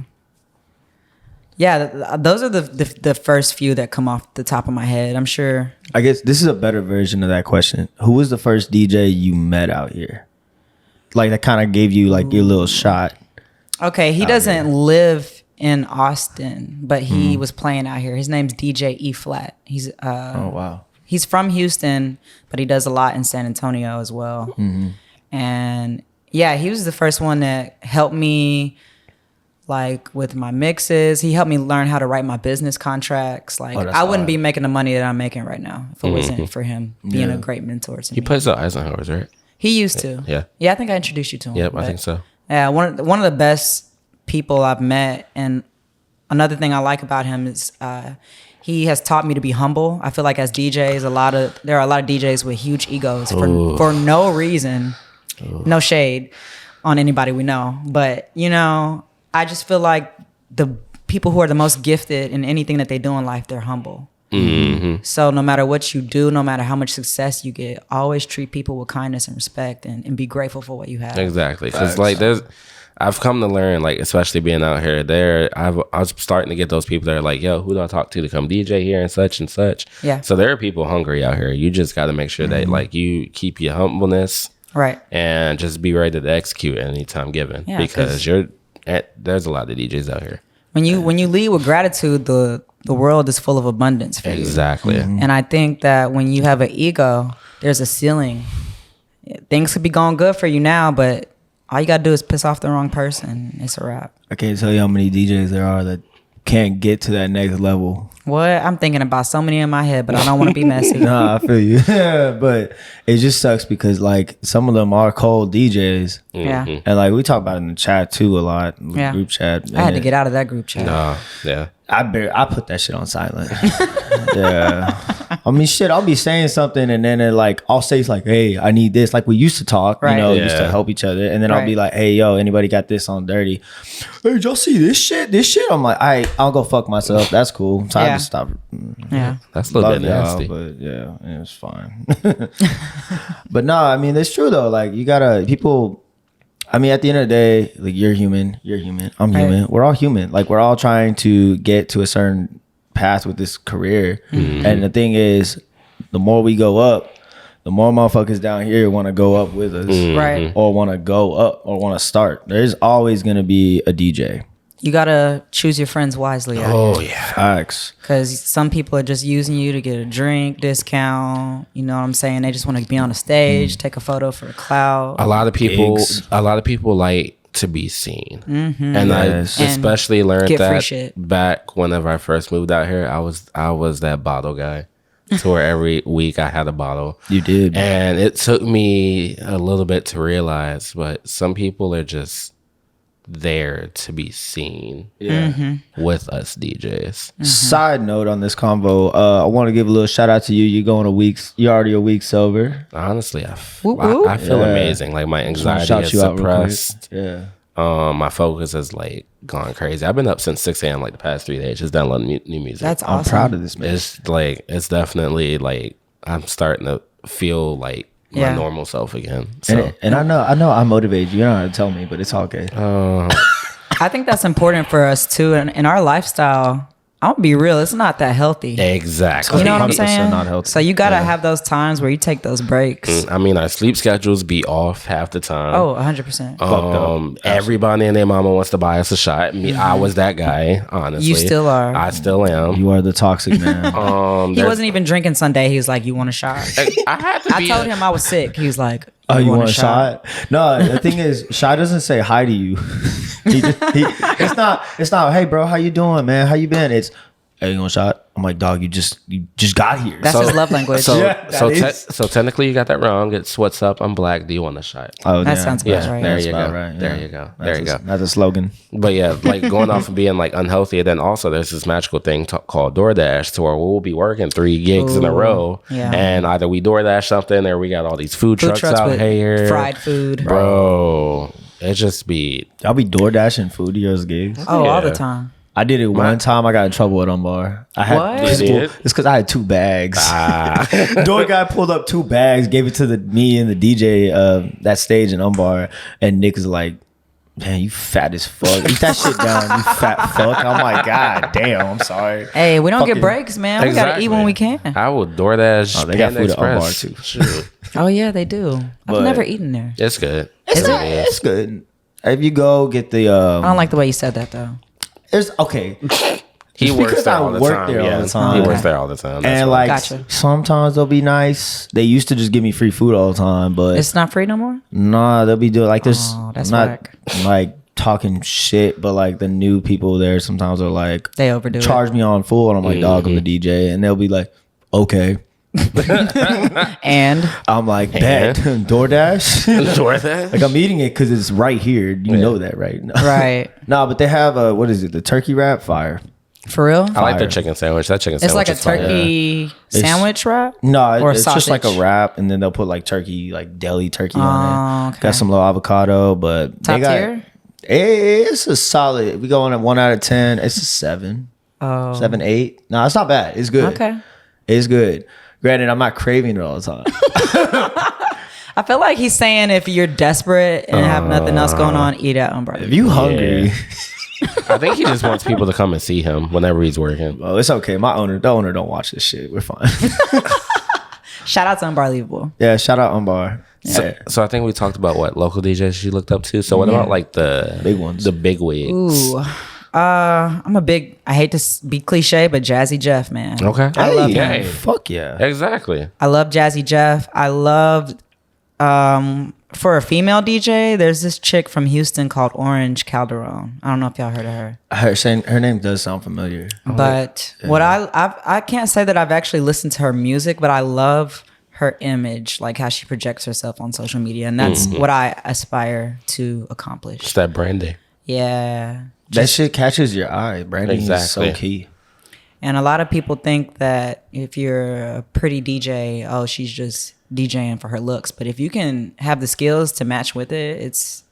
[SPEAKER 3] those are the first few that come off the top of my head. I'm sure.
[SPEAKER 1] I guess this is a better version of that question. Who was the first DJ you met out here? Like that kind of gave you like your little shot.
[SPEAKER 3] Okay, he doesn't live in Austin, but he was playing out here. His name's DJ E Flat. He's
[SPEAKER 1] Oh wow.
[SPEAKER 3] He's from Houston, but he does a lot in San Antonio as well. And yeah, he was the first one that helped me like with my mixes. He helped me learn how to write my business contracts. Like I wouldn't be making the money that I'm making right now if it wasn't for him being a great mentor to me.
[SPEAKER 2] He plays the Eisenhower's, right?
[SPEAKER 3] He used to.
[SPEAKER 2] Yeah.
[SPEAKER 3] Yeah, I think I introduced you to him.
[SPEAKER 2] Yep, I
[SPEAKER 3] but
[SPEAKER 2] think so.
[SPEAKER 3] yeah, one of the best people I've met. And another thing I like about him is he has taught me to be humble. I feel like as DJs, there are a lot of DJs with huge egos for no reason. No shade on anybody we know, but you know, I just feel like the people who are the most gifted in anything that they do in life, they're humble. So no matter what you do, no matter how much success you get, always treat people with kindness and respect, and be grateful for what you have.
[SPEAKER 2] Exactly, because like I've come to learn, like especially being out here, I was starting to get those people that are like, yo, who do I talk to come DJ here and such and such.
[SPEAKER 3] Yeah.
[SPEAKER 2] So there are people hungry out here. You just got to make sure that like you keep your humbleness,
[SPEAKER 3] Right.
[SPEAKER 2] and just be ready to execute at any time given,
[SPEAKER 3] Yeah,
[SPEAKER 2] because there's a lot of DJs out here.
[SPEAKER 3] When you lead with gratitude, the world is full of abundance for you.
[SPEAKER 2] Exactly.
[SPEAKER 3] And I think that when you have an ego, there's a ceiling. Things could be going good for you now, but all you got to do is piss off the wrong person. It's a wrap.
[SPEAKER 1] I can't tell you how many DJs there are that can't get to that next level.
[SPEAKER 3] What? I'm thinking about so many in my head, but I don't want to be messy.
[SPEAKER 1] Nah, I feel you. But it just sucks because like some of them are cold DJs.
[SPEAKER 3] Yeah.
[SPEAKER 1] And like we talk about it in the chat too a lot.
[SPEAKER 3] Yeah.
[SPEAKER 1] Group chat.
[SPEAKER 3] I had to get out of that group chat.
[SPEAKER 2] Yeah.
[SPEAKER 1] I put that shit on silent. Yeah. I mean, shit, I'll be saying something and then I'll say it's like, hey, I need this. Like we used to talk,
[SPEAKER 3] Right.
[SPEAKER 1] you know, used
[SPEAKER 2] Yeah.
[SPEAKER 1] to help each other. And then I'll be
[SPEAKER 3] Right.
[SPEAKER 1] like, hey, yo, anybody got this on dirty? Hey, did y'all see this shit? I'm like, all right, I'll go fuck myself. That's cool. Time
[SPEAKER 3] Yeah.
[SPEAKER 1] to stop.
[SPEAKER 3] Yeah.
[SPEAKER 2] That's a little
[SPEAKER 1] Love
[SPEAKER 2] bit
[SPEAKER 1] y'all,
[SPEAKER 2] nasty.
[SPEAKER 1] but yeah, it's fine. But no, I mean, it's true though. Like you gotta, people, I mean, at the end of the day, like you're human, I'm
[SPEAKER 3] Right.
[SPEAKER 1] human. We're all human. Like we're all trying to get to a certain path with this career. And the thing is, the more we go up, the more motherfuckers down here want to go up with us.
[SPEAKER 3] Right.
[SPEAKER 1] Or want to go up or want to start. There's always going to be a DJ.
[SPEAKER 3] You gotta choose your friends wisely.
[SPEAKER 2] Oh yeah,
[SPEAKER 1] facts.
[SPEAKER 3] Because some people are just using you to get a drink discount. You know what I'm saying? They just want to be on a stage, take a photo for a clout.
[SPEAKER 2] a lot of people like to be seen, and I especially learned that back whenever I first moved out here. I was that bottle guy. To where every week I had a bottle.
[SPEAKER 1] You did,
[SPEAKER 2] and it took me a little bit to realize, but some people are just there to be seen with us DJs.
[SPEAKER 1] Side note on this convo, I want to give a little shout out to you. You're already a week sober.
[SPEAKER 2] Honestly, I feel amazing. Like my anxiety is suppressed.
[SPEAKER 1] Yeah.
[SPEAKER 2] My focus has like gone crazy. I've been up since 6 a.m. like the past 3 days, just downloading new music.
[SPEAKER 3] That's awesome.
[SPEAKER 1] I'm proud of this, man.
[SPEAKER 2] It's definitely like I'm starting to feel like my normal self again. So.
[SPEAKER 1] And I know I motivate you. You don't have to tell me, but it's all okay.
[SPEAKER 3] I think that's important for us too. And in our lifestyle, I'll be real, it's not that healthy.
[SPEAKER 2] Exactly.
[SPEAKER 3] You know what I'm saying?
[SPEAKER 1] Not healthy.
[SPEAKER 3] So you gotta have those times where you take those breaks.
[SPEAKER 2] I mean, our sleep schedules be off half the time.
[SPEAKER 3] Oh, 100%.
[SPEAKER 2] Everybody and their mama wants to buy us a shot. Me, I was that guy, honestly.
[SPEAKER 3] You still are.
[SPEAKER 2] I still am.
[SPEAKER 1] You are the toxic man.
[SPEAKER 3] He wasn't even drinking Sunday. He was like, "You want a shot?" I told him I was sick. He was like,
[SPEAKER 1] "Oh, you want a shot?" No, the thing is, Shy doesn't say hi to you. It's not. Hey, bro, how you doing, man? How you been? It's, hey, you want a shot? I'm like, dog, you just got here.
[SPEAKER 3] That's his love language.
[SPEAKER 2] So technically, you got that wrong. It's what's up. I'm black. Do you want a shot?
[SPEAKER 1] Oh,
[SPEAKER 3] that sounds about right.
[SPEAKER 2] There you go.
[SPEAKER 1] Right.
[SPEAKER 2] There you go. There you go.
[SPEAKER 1] That's a slogan.
[SPEAKER 2] But yeah, like going off of being like unhealthy, and then also there's this magical thing called DoorDash, to where we'll be working 3 gigs in a row, and either we DoorDash something or we got all these food trucks out here,
[SPEAKER 3] fried food,
[SPEAKER 2] bro. It just be
[SPEAKER 1] y'all be DoorDashing food to your gigs.
[SPEAKER 3] Oh, all the time.
[SPEAKER 1] I did it one time. I got in trouble at Umbar. It's because I had 2 bags. Door guy pulled up 2 bags, gave it to me and the DJ that stage in Umbar, and Nick is like, "Man, you fat as fuck. Eat that shit down, you fat fuck." I'm like, God damn, I'm sorry.
[SPEAKER 3] Hey, we don't get breaks, man. We gotta eat when we can.
[SPEAKER 2] I will DoorDash.
[SPEAKER 1] They got food at Umbar too.
[SPEAKER 3] Oh yeah, they do. I've never eaten there.
[SPEAKER 2] It's good.
[SPEAKER 1] It's good. If you go get the,
[SPEAKER 3] I don't like the way you said that though.
[SPEAKER 1] It's okay.
[SPEAKER 2] He works there all the time. He works there all the time.
[SPEAKER 1] And like sometimes they'll be nice. They used to just give me free food all the time, but
[SPEAKER 3] it's not free no more.
[SPEAKER 1] Nah, they'll be doing like this.
[SPEAKER 3] Oh, that's
[SPEAKER 1] not like talking shit, but like the new people there sometimes are like,
[SPEAKER 3] they overdo
[SPEAKER 1] charge me on full, and I'm like, dog, I'm the DJ, and they'll be like, okay.
[SPEAKER 3] And
[SPEAKER 1] I'm like, bet. DoorDash. Like I'm eating it because it's right here. You know that, right?
[SPEAKER 3] Right.
[SPEAKER 1] No, but they have what is it? The turkey wrap? Fire.
[SPEAKER 3] For real?
[SPEAKER 2] I like their chicken sandwich. That chicken sandwich.
[SPEAKER 3] It's like a turkey sandwich wrap.
[SPEAKER 1] No, it's just like a wrap, and then they'll put like turkey, like deli turkey on it. Okay. Got some little avocado, but
[SPEAKER 3] top tier.
[SPEAKER 1] It's a solid. We go on at 1 out of 10. It's a 7. 7, 8. No, it's not bad. It's good.
[SPEAKER 3] Okay.
[SPEAKER 1] It's good. Granted, I'm not craving it all the time.
[SPEAKER 3] I feel like he's saying if you're desperate and have nothing else going on, eat at Umbrella.
[SPEAKER 1] If you hungry.
[SPEAKER 2] I think he just wants people to come and see him whenever he's working.
[SPEAKER 1] Oh, it's okay. The owner don't watch this shit. We're fine.
[SPEAKER 3] Shout out to Unbelievable.
[SPEAKER 1] Yeah, shout out Umbar. Yeah.
[SPEAKER 2] So I think we talked about what local DJs she looked up to. So what about like the
[SPEAKER 1] big ones,
[SPEAKER 2] the big wigs?
[SPEAKER 3] Ooh. I'm a big, I hate to be cliche, but Jazzy Jeff, man.
[SPEAKER 2] Okay.
[SPEAKER 3] I love him.
[SPEAKER 1] Fuck yeah.
[SPEAKER 2] Exactly.
[SPEAKER 3] I love Jazzy Jeff. I loved, for a female DJ, there's this chick from Houston called Orange Calderon. I don't know if y'all heard of her.
[SPEAKER 1] Her name does sound familiar.
[SPEAKER 3] But what I can't say that I've actually listened to her music, but I love her image, like how she projects herself on social media. And that's what I aspire to accomplish.
[SPEAKER 2] It's that branding.
[SPEAKER 3] Yeah.
[SPEAKER 1] That shit catches your eye. Branding is so key.
[SPEAKER 3] And a lot of people think that if you're a pretty DJ, oh, she's just DJing for her looks. But if you can have the skills to match with it, it's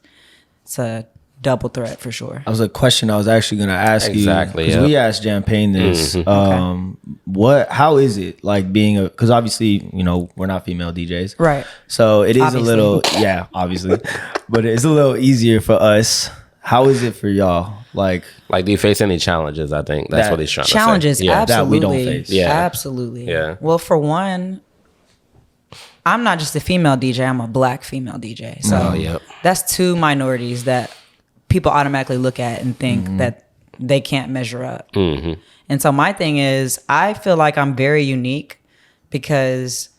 [SPEAKER 3] a double threat for sure.
[SPEAKER 1] That was a question I was actually going to ask you.
[SPEAKER 2] Exactly.
[SPEAKER 1] Because we asked Champagne this. How is it like being because obviously, we're not female DJs.
[SPEAKER 3] Right.
[SPEAKER 1] So it is a little, obviously. But it's a little easier for us. How is it for y'all? Like,
[SPEAKER 2] do you face any challenges? I think that's what he's trying to say.
[SPEAKER 3] Challenges, absolutely.
[SPEAKER 1] That we don't face.
[SPEAKER 3] Yeah. Absolutely.
[SPEAKER 2] Yeah.
[SPEAKER 3] Well, for one, I'm not just a female DJ, I'm a black female DJ. So that's 2 minorities that people automatically look at and think that they can't measure up. And so my thing is, I feel like I'm very unique because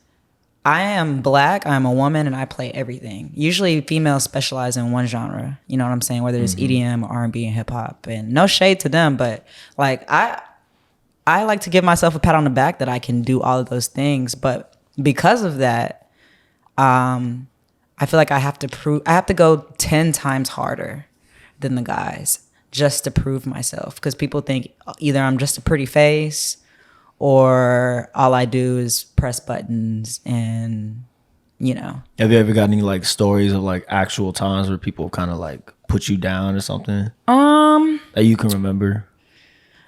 [SPEAKER 3] I am Black, I'm a woman, and I play everything. Usually females specialize in one genre, you know what I'm saying? Whether it's EDM, R&B, and hip hop. And no shade to them, but like I like to give myself a pat on the back that I can do all of those things. But because of that, I feel like I have to go 10 times harder than the guys just to prove myself. Because people think either I'm just a pretty face or all I do is press buttons and, you know.
[SPEAKER 1] Have you ever got any like stories of like actual times where people kind of like put you down or something? That you can remember?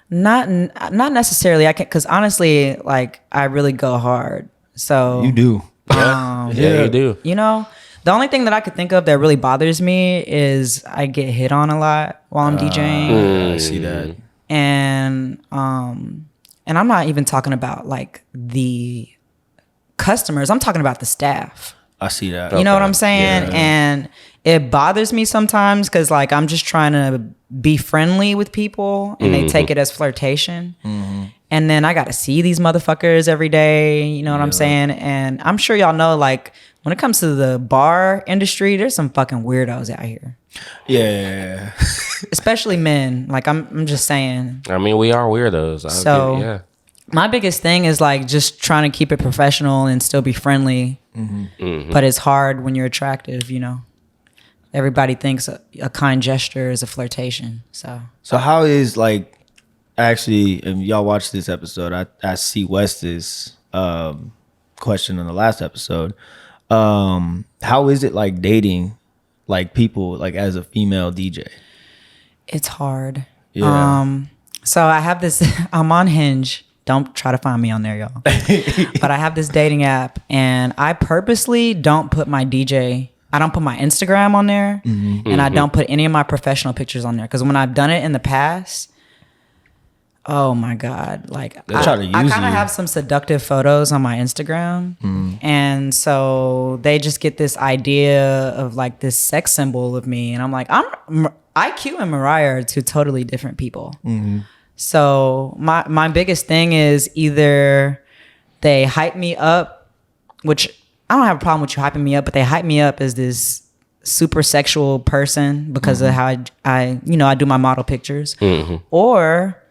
[SPEAKER 3] Not necessarily. I can, because honestly, like I really go hard. So
[SPEAKER 1] you do.
[SPEAKER 2] Yeah, you do.
[SPEAKER 3] You know, the only thing that I could think of that really bothers me is I get hit on a lot while I'm DJing.
[SPEAKER 1] I see that.
[SPEAKER 3] And I'm not even talking about like the customers. I'm talking about the staff.
[SPEAKER 1] I see that.
[SPEAKER 3] You know what I'm saying? Yeah. And it bothers me sometimes because like I'm just trying to be friendly with people and they take it as flirtation. And then I got to see these motherfuckers every day. You know what I'm saying? And I'm sure y'all know, like, when it comes to the bar industry, there's some fucking weirdos out here.
[SPEAKER 1] Yeah.
[SPEAKER 3] Especially men. Like, I'm just saying.
[SPEAKER 2] I mean, we are weirdos.
[SPEAKER 3] So my biggest thing is like just trying to keep it professional and still be friendly. But it's hard when you're attractive, you know. Everybody thinks a kind gesture is a flirtation. So
[SPEAKER 1] how is like, actually, if y'all watch this episode, I see West's question on the last episode. How is it like dating like people like as a female DJ?
[SPEAKER 3] It's hard.
[SPEAKER 1] Yeah.
[SPEAKER 3] So I have this, I'm on Hinge. Don't try to find me on there, y'all. But I have this dating app and I purposely don't put my I don't put my Instagram on there and I don't put any of my professional pictures on there. Because when I've done it in the past, oh my God. Like I kind of have some seductive photos on my Instagram. And so they just get this idea of like this sex symbol of me. And I'm like, IQ and Mariah are two totally different people. So my biggest thing is either they hype me up, which I don't have a problem with you hyping me up, but they hype me up as this super sexual person because of how I do my model pictures. Or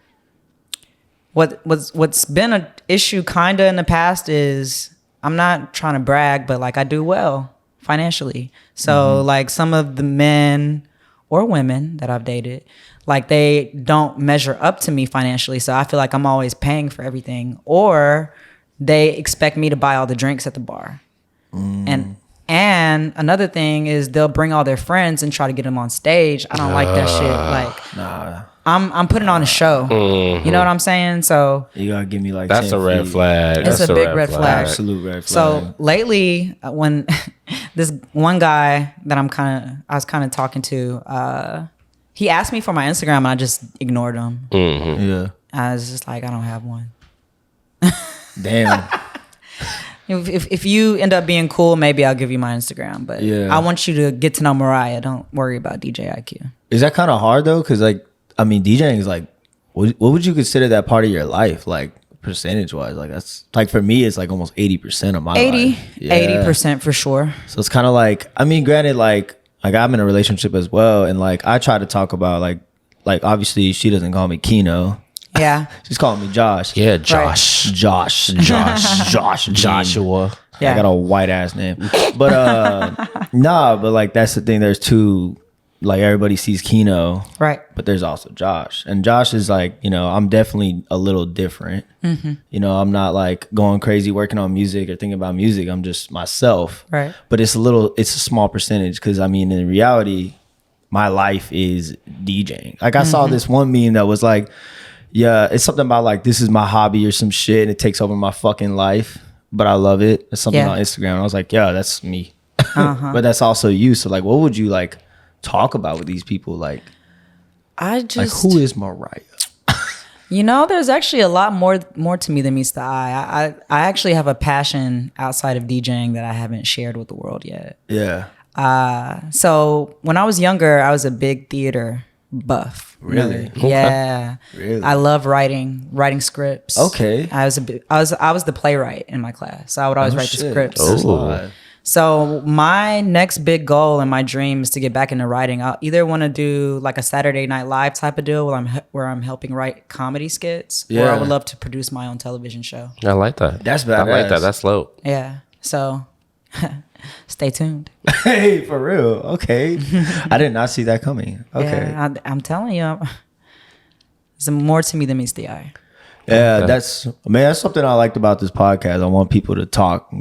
[SPEAKER 3] what's been an issue kind of in the past is I'm not trying to brag, but like I do well financially. So like some of the men or women that I've dated, like they don't measure up to me financially. So I feel like I'm always paying for everything, or they expect me to buy all the drinks at the bar. And another thing is they'll bring all their friends and try to get them on stage. I don't like that shit. Like I'm putting on a show. You know what I'm saying? So
[SPEAKER 1] you gotta give me like
[SPEAKER 2] that's a red flag.
[SPEAKER 3] It's a big red flag.
[SPEAKER 1] Absolute red flag.
[SPEAKER 3] So lately, when this one guy that I was kind of talking to, he asked me for my Instagram and I just ignored him.
[SPEAKER 1] Yeah.
[SPEAKER 3] I was just like, I don't have one.
[SPEAKER 1] Damn.
[SPEAKER 3] If you end up being cool, maybe I'll give you my Instagram. But I want you to get to know Mariah. Don't worry about DJ IQ.
[SPEAKER 1] Is that kind of hard though? Because like, I mean, DJing is like, what would you consider that part of your life? Like percentage wise, like that's like for me, it's like almost 80% of my life.
[SPEAKER 3] 80% for sure.
[SPEAKER 1] So it's kind of like, I mean, granted, like I'm in a relationship as well, and like I try to talk about like obviously she doesn't call me Keno.
[SPEAKER 3] Yeah.
[SPEAKER 1] She's calling me Josh.
[SPEAKER 2] Yeah, Josh.
[SPEAKER 3] Right.
[SPEAKER 1] Joshua.
[SPEAKER 3] Yeah.
[SPEAKER 1] I got a white ass name. But but like that's the thing. There's two, like everybody sees Keno.
[SPEAKER 3] Right.
[SPEAKER 1] But there's also Josh. And Josh is like, I'm definitely a little different. I'm not like going crazy working on music or thinking about music. I'm just myself.
[SPEAKER 3] Right.
[SPEAKER 1] But it's a small percentage because I mean in reality, my life is DJing. Like I saw this one meme that was like, yeah, it's something about like this is my hobby or some shit and it takes over my fucking life, but I love it. It's something on Instagram. And I was like, yeah, that's me. But that's also you. So like, what would you like talk about with these people? Like, like who is Mariah?
[SPEAKER 3] There's actually a lot more to me than meets the eye. I actually have a passion outside of DJing that I haven't shared with the world yet.
[SPEAKER 1] Yeah.
[SPEAKER 3] So when I was younger, I was a big theater buff.
[SPEAKER 1] Really?
[SPEAKER 3] Okay. Yeah. Really? I love writing scripts.
[SPEAKER 1] Okay.
[SPEAKER 3] I was the playwright in my class. So I would always write the scripts.
[SPEAKER 2] Oh.
[SPEAKER 3] So my next big goal and my dream is to get back into writing. I'll either want to do like a Saturday Night Live type of deal where I'm helping write comedy skits, or I would love to produce my own television show.
[SPEAKER 2] I like that.
[SPEAKER 1] That's badass.
[SPEAKER 2] I like that. That's low.
[SPEAKER 3] Yeah. So stay tuned.
[SPEAKER 1] Hey, for real. Okay. I did not see that coming. Okay.
[SPEAKER 3] Yeah, I'm telling you, there's more to me than meets the eye.
[SPEAKER 1] Yeah, that's something I liked about this podcast. I want people to talk.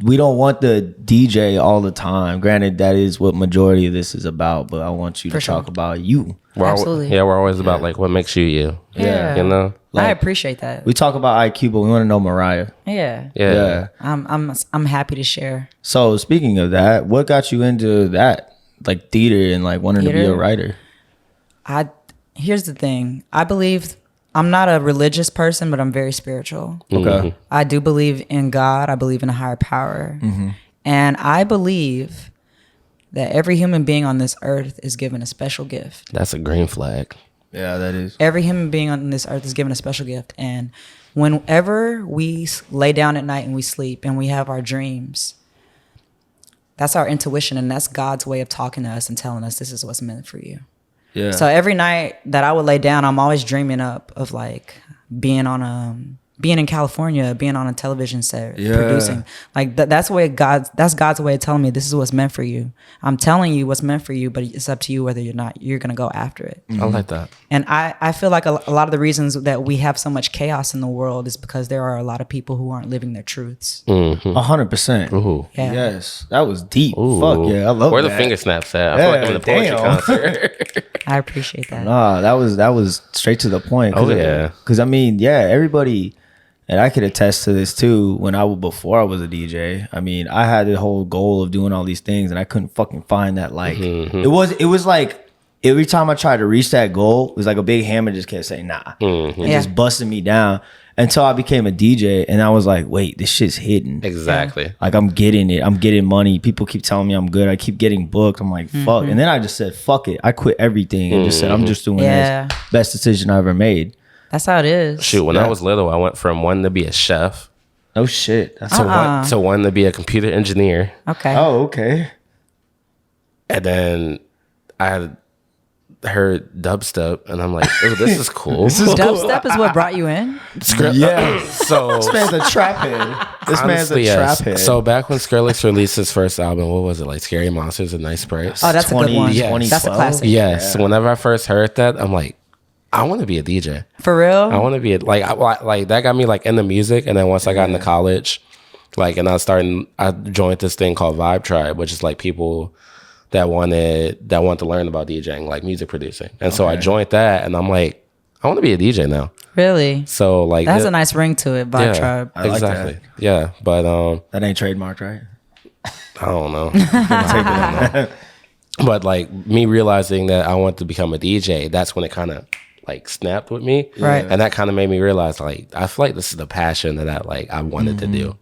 [SPEAKER 1] We don't want the DJ all the time. Granted, that is what majority of this is about, but I want you to talk about you.
[SPEAKER 3] Absolutely.
[SPEAKER 2] We're always about like what makes you.
[SPEAKER 3] Yeah.
[SPEAKER 2] You know?
[SPEAKER 3] I appreciate that.
[SPEAKER 1] We talk about IQ, but we want to know Mariah.
[SPEAKER 3] Yeah. I'm happy to share.
[SPEAKER 1] So speaking of that, what got you into that? Like theater and like wanting to be a writer?
[SPEAKER 3] Here's the thing. I believe I'm not a religious person, but I'm very spiritual.
[SPEAKER 1] Okay.
[SPEAKER 3] I do believe in God. I believe in a higher power. And I believe that every human being on this earth is given a special gift.
[SPEAKER 2] That's a green flag.
[SPEAKER 1] Yeah, that is.
[SPEAKER 3] Every human being on this earth is given a special gift. And whenever we lay down at night and we sleep and we have our dreams, that's our intuition, and that's God's way of talking to us and telling us this is what's meant for you.
[SPEAKER 1] Yeah.
[SPEAKER 3] So every night that I would lay down, I'm always dreaming up of like being in California, being on a television set, producing. Like that's God's way of telling me this is what's meant for you. I'm telling you what's meant for you, but it's up to you whether you're gonna go after it.
[SPEAKER 2] I like that.
[SPEAKER 3] And I feel like a lot of the reasons that we have so much chaos in the world is because there are a lot of people who aren't living their truths.
[SPEAKER 1] 100%.
[SPEAKER 2] Ooh.
[SPEAKER 3] Yeah.
[SPEAKER 1] Yes, that was deep.
[SPEAKER 2] Ooh.
[SPEAKER 1] Fuck yeah, I love
[SPEAKER 2] Where
[SPEAKER 1] that.
[SPEAKER 2] the finger snaps at? I feel like I'm in a poetry concert.
[SPEAKER 3] I appreciate that.
[SPEAKER 1] Nah, that was straight to the point.
[SPEAKER 2] Oh yeah.
[SPEAKER 1] Because I mean, everybody. And I could attest to this too. Before I was a DJ, I mean, I had the whole goal of doing all these things, and I couldn't fucking find that. Like, it was like every time I tried to reach that goal, it was like a big hammer just kept saying nah, and just busting me down until I became a DJ, and I was like, wait, this shit's hidden.
[SPEAKER 2] Exactly.
[SPEAKER 1] Like I'm getting it. I'm getting money. People keep telling me I'm good. I keep getting booked. I'm like, fuck. And then I just said, fuck it. I quit everything and just said, I'm just doing this. Best decision I ever made.
[SPEAKER 3] That's how it is.
[SPEAKER 2] Shoot, when I was little, I went from wanting to be a chef.
[SPEAKER 1] Oh shit.
[SPEAKER 2] To wanting to be a computer engineer.
[SPEAKER 3] Okay.
[SPEAKER 1] Oh, okay.
[SPEAKER 2] And then I had heard dubstep, and I'm like, oh, this is cool.
[SPEAKER 3] Dubstep is what brought you in?
[SPEAKER 1] Yeah.
[SPEAKER 2] So
[SPEAKER 1] this man's a trap head. This man's a trap head.
[SPEAKER 2] So back when Skrillex released his first album, what was it, like Scary Monsters and Nice Price?
[SPEAKER 3] Oh, that's a good one.
[SPEAKER 2] Yes.
[SPEAKER 3] That's a classic.
[SPEAKER 2] Yes. Yeah. Whenever I first heard that, I'm like, I want to be a DJ.
[SPEAKER 3] For real?
[SPEAKER 2] I want to be like that got me like into music, and then once I got into college, like, and I joined this thing called Vibe Tribe, which is like people that wanted to learn about DJing, like music producing. And so I joined that, and I'm like, I want to be a DJ now.
[SPEAKER 3] Really?
[SPEAKER 2] So like
[SPEAKER 3] that has a nice ring to it, Vibe Tribe.
[SPEAKER 1] I
[SPEAKER 2] exactly.
[SPEAKER 1] Like that.
[SPEAKER 2] Yeah, but
[SPEAKER 1] that ain't trademarked, right?
[SPEAKER 2] I don't know. But like me realizing that I want to become a DJ, that's when it kind of like snapped with me,
[SPEAKER 3] right?
[SPEAKER 2] And that kind of made me realize, like, I feel like this is the passion that I wanted to do.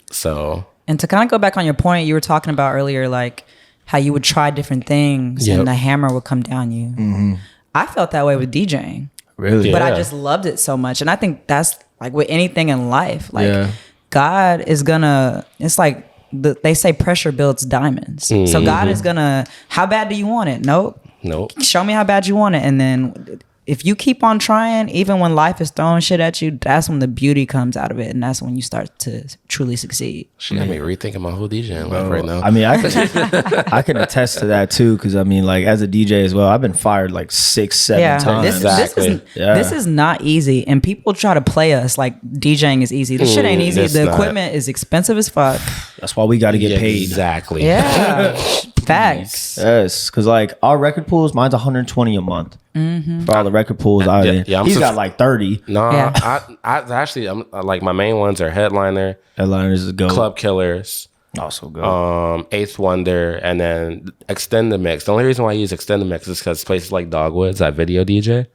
[SPEAKER 2] So,
[SPEAKER 3] and to kind of go back on your point you were talking about earlier, like how you would try different things and the hammer would come down you. I felt that way with DJing,
[SPEAKER 1] really,
[SPEAKER 3] but I just loved it so much, and I think that's like with anything in life, like God is gonna. It's like they say pressure builds diamonds. So God is gonna. How bad do you want it? Nope. Show me how bad you want it, and then if you keep on trying, even when life is throwing shit at you, that's when the beauty comes out of it, and that's when you start to truly succeed.
[SPEAKER 2] She got me rethinking my whole DJing life right now.
[SPEAKER 1] I mean, I can attest to that too, because I mean, like as a DJ as well, I've been fired like 6-7 times.
[SPEAKER 3] This is not easy, and people try to play us like DJing is easy. This shit ain't easy. The equipment is expensive as fuck.
[SPEAKER 1] That's why we got to get paid.
[SPEAKER 2] Exactly.
[SPEAKER 3] Yeah. Facts.
[SPEAKER 1] Yes, because like our record pools, mine's 120 a month for all the record pools out there. He's got like 30.
[SPEAKER 2] No, I actually, I'm like my main ones are Headliners
[SPEAKER 1] is a go.
[SPEAKER 2] Club Killers,
[SPEAKER 1] also go.
[SPEAKER 2] Eighth Wonder, and then Extend the Mix. The only reason why I use Extend the Mix is because places like Dogwoods, I video DJ.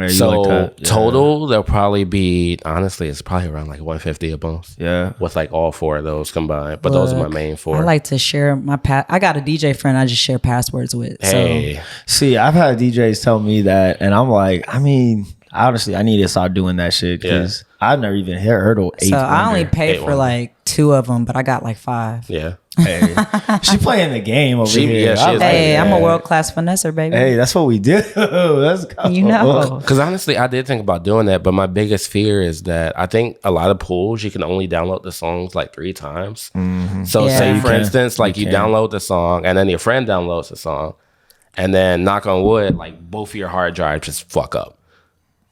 [SPEAKER 2] So total, there'll probably be, honestly, it's probably around like 150 of most.
[SPEAKER 1] Yeah.
[SPEAKER 2] With like all 4 of those combined. But those are my main 4.
[SPEAKER 3] I like to share my I got a DJ friend I just share passwords with.
[SPEAKER 2] Hey.
[SPEAKER 3] So.
[SPEAKER 1] See, I've had DJs tell me that, and I'm like, I mean, honestly, I need to start doing that shit because I've never even heard of 8.
[SPEAKER 3] So I only paid for like 2 of them, but I got like 5.
[SPEAKER 2] Yeah.
[SPEAKER 1] Hey, she playing the game over here.
[SPEAKER 3] Hey, I'm a world-class finesser, baby.
[SPEAKER 1] Hey, that's what we do. Let's go.
[SPEAKER 3] You know.
[SPEAKER 2] Because honestly, I did think about doing that, but my biggest fear is that I think a lot of pools, you can only download the songs like 3 times. Mm-hmm. So say, for instance, like you download the song and then your friend downloads the song and then knock on wood, like both of your hard drives just fuck up.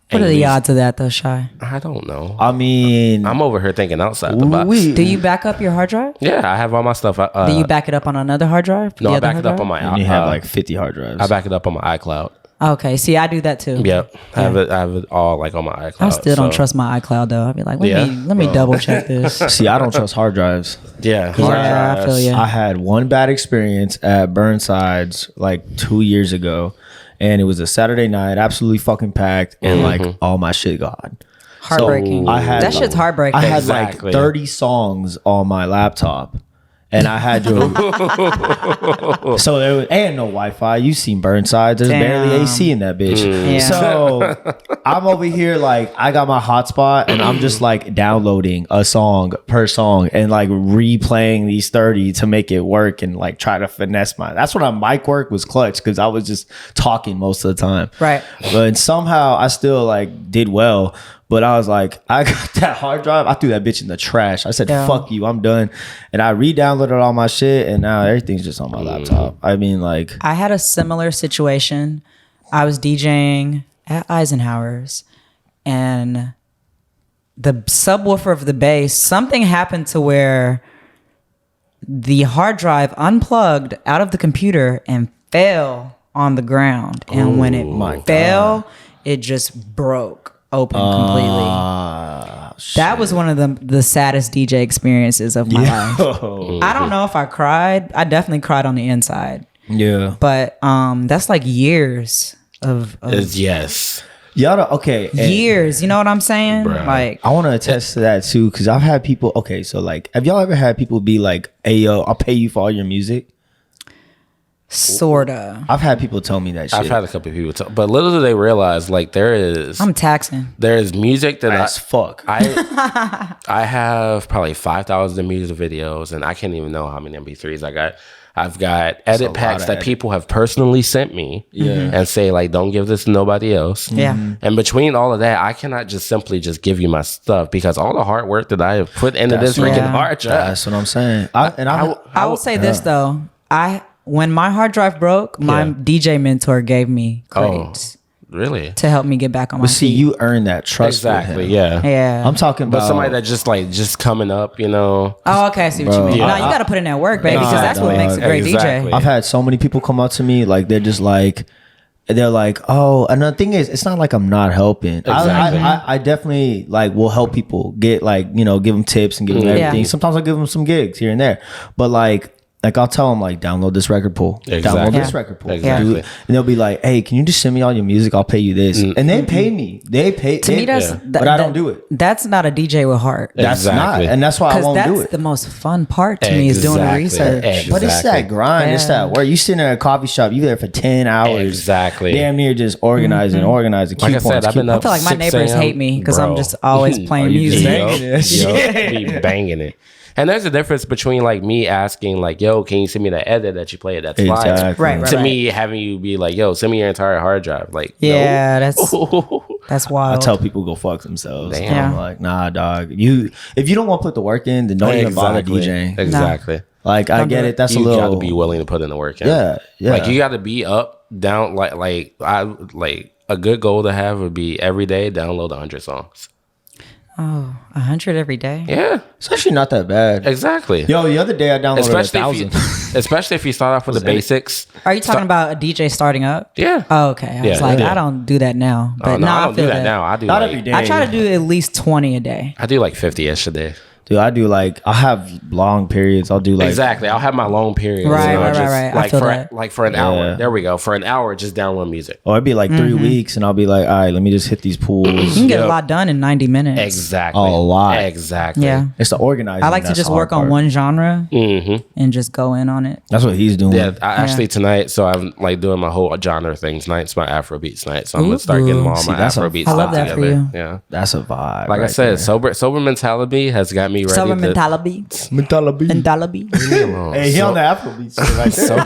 [SPEAKER 3] What are the odds of that, though, Shy?
[SPEAKER 2] I don't know.
[SPEAKER 1] I mean,
[SPEAKER 2] I'm over here thinking outside the box.
[SPEAKER 3] Do you back up your hard drive?
[SPEAKER 2] Yeah, I have all my stuff.
[SPEAKER 3] Do you back it up on another hard drive?
[SPEAKER 2] No, I back it up on my
[SPEAKER 1] iCloud. You have like 50 hard drives.
[SPEAKER 2] I back it up on my iCloud.
[SPEAKER 3] Okay, see, I do that too.
[SPEAKER 2] Yep, I have it all like on my iCloud.
[SPEAKER 3] I still don't trust my iCloud though. I'll be like, let me double check this.
[SPEAKER 1] See, I don't trust hard drives.
[SPEAKER 2] Yeah,
[SPEAKER 3] I feel you.
[SPEAKER 1] I had one bad experience at Burnside's like 2 years ago. And it was a Saturday night, absolutely fucking packed, and like all my shit gone.
[SPEAKER 3] Heartbreaking.
[SPEAKER 1] So I had,
[SPEAKER 3] that shit's heartbreaking.
[SPEAKER 1] I had like 30 songs on my laptop, and I had to. So there was, and no Wi-Fi. You seen Burnside? There's barely AC in that bitch.
[SPEAKER 3] Yeah.
[SPEAKER 1] So I'm over here like I got my hotspot, and I'm just like downloading a song per song and like replaying these 30 to make it work and like try to finesse my. That's when my mic work was clutch because I was just talking most of the time.
[SPEAKER 3] Right.
[SPEAKER 1] But somehow I still like did well. But I was like, I got that hard drive. I threw that bitch in the trash. I said, fuck you, I'm done. And I re-downloaded all my shit, and now everything's just on my laptop. I mean, like.
[SPEAKER 3] I had a similar situation. I was DJing at Eisenhower's, and the subwoofer of the bass, something happened to where the hard drive unplugged out of the computer and fell on the ground. And when it fell, it just broke open completely. That was one of the saddest DJ experiences of my life. I don't know if I cried. I definitely cried on the inside.
[SPEAKER 1] Yeah.
[SPEAKER 3] But that's like years of
[SPEAKER 2] yes.
[SPEAKER 1] Y'all okay.
[SPEAKER 3] Years, you know what I'm saying?
[SPEAKER 2] Bruh.
[SPEAKER 1] Like I want to attest to that too, because I've had people. Okay, so like, have y'all ever had people be like, "Hey, yo, I'll pay you for all your music"?
[SPEAKER 3] Sorta.
[SPEAKER 1] I've had people tell me that shit.
[SPEAKER 2] I've had a couple of people tell, but little do they realize, like
[SPEAKER 3] I'm taxing.
[SPEAKER 2] There is music that
[SPEAKER 1] fuck.
[SPEAKER 2] I have probably 5,000 music videos, and I can't even know how many MP3s I got. I've got edit packs that people have personally sent me and say like, don't give this to nobody else.
[SPEAKER 3] Yeah.
[SPEAKER 2] And between all of that, I cannot just simply just give you my stuff because all the hard work that I have put into this freaking hard drive.
[SPEAKER 1] That's what I'm saying.
[SPEAKER 3] I will say this though. When my hard drive broke, my DJ mentor gave me crates.
[SPEAKER 2] Really?
[SPEAKER 3] To help me get back on my feet.
[SPEAKER 1] See, you earn that trust.
[SPEAKER 2] Exactly.
[SPEAKER 1] With him.
[SPEAKER 3] Yeah.
[SPEAKER 1] I'm talking about
[SPEAKER 2] somebody that just coming up, you know.
[SPEAKER 3] Oh, okay. I see what you mean.
[SPEAKER 2] Yeah.
[SPEAKER 3] No, you got to put in that work, baby, because that's what makes a great DJ.
[SPEAKER 1] I've had so many people come up to me like they're just like. They're like, oh, and the thing is, it's not like I'm not helping.
[SPEAKER 2] Exactly.
[SPEAKER 1] I definitely like will help people get like, you know, give them tips and give them everything. Sometimes I give them some gigs here and there, but like I'll tell them like, download this record pool, download this record pool,
[SPEAKER 2] exactly.
[SPEAKER 1] and they'll be like, hey, can you just send me all your music? I'll pay you this, and they pay me. They pay
[SPEAKER 3] to me.
[SPEAKER 1] But I don't do it.
[SPEAKER 3] That's not a DJ with heart.
[SPEAKER 1] That's not, and that's why I won't do it.
[SPEAKER 3] That's the most fun part to me is doing the research.
[SPEAKER 2] Exactly.
[SPEAKER 1] But it's that grind. It's that where you sitting in a coffee shop, you there for 10 hours,
[SPEAKER 2] exactly,
[SPEAKER 1] damn near just organizing. Like
[SPEAKER 2] I said, I feel
[SPEAKER 3] like my neighbors hate me because I'm just always playing music.
[SPEAKER 2] Be banging it. And there's a difference between like me asking like, yo, can you send me that edit that you played that's fire?
[SPEAKER 3] Right.
[SPEAKER 2] To me having you be like, yo, send me your entire hard drive. Like,
[SPEAKER 3] yeah,
[SPEAKER 2] no.
[SPEAKER 3] that's wild.
[SPEAKER 1] I tell people go fuck themselves.
[SPEAKER 2] Damn.
[SPEAKER 1] I'm like, nah, dog. If you don't want to put the work in, then don't even bother DJing.
[SPEAKER 2] Exactly.
[SPEAKER 1] Like I get it. That's
[SPEAKER 2] you
[SPEAKER 1] a little.
[SPEAKER 2] You got to be willing to put in the work.
[SPEAKER 1] Yeah.
[SPEAKER 2] Like you got to be up, down. Like a good goal to have would be every day download 100 songs.
[SPEAKER 3] Oh, 100 every day?
[SPEAKER 2] Yeah.
[SPEAKER 1] It's actually not that bad.
[SPEAKER 2] Exactly.
[SPEAKER 1] Yo, the other day I downloaded 1,000.
[SPEAKER 2] Especially if you start off with the basics.
[SPEAKER 3] Are you talking about a DJ starting up?
[SPEAKER 2] Yeah.
[SPEAKER 3] Oh, okay. I was like, I don't do that now. But
[SPEAKER 2] I don't do that now. I do
[SPEAKER 1] not every day.
[SPEAKER 3] I try to do at least 20 a day.
[SPEAKER 2] I do like 50-ish a day.
[SPEAKER 1] Dude, I do like I'll have long periods. I'll do like
[SPEAKER 2] exactly. I'll have my long periods.
[SPEAKER 3] Right.
[SPEAKER 2] Like
[SPEAKER 3] I feel
[SPEAKER 2] for
[SPEAKER 3] that.
[SPEAKER 2] like for an hour. There we go. For an hour, just download music.
[SPEAKER 1] Or it'd be like 3 weeks, and I'll be like, all right, let me just hit these pools.
[SPEAKER 3] You can get a lot done in 90 minutes.
[SPEAKER 2] Exactly.
[SPEAKER 1] A lot.
[SPEAKER 2] Exactly.
[SPEAKER 3] Yeah.
[SPEAKER 1] It's the organizing.
[SPEAKER 3] I like to just work on one genre and just go in on it.
[SPEAKER 1] That's what he's doing.
[SPEAKER 2] Yeah, actually tonight, so I'm like doing my whole genre thing. Tonight's my Afrobeats night, so I'm gonna start getting all my Afrobeats.
[SPEAKER 3] I love that
[SPEAKER 2] together.
[SPEAKER 3] for you.
[SPEAKER 2] Yeah,
[SPEAKER 1] that's a vibe.
[SPEAKER 2] Like I said, sober mentality has got me ready.
[SPEAKER 3] Sober mentality. Mentality.
[SPEAKER 1] Hey, he on the Afrobeats shit right there.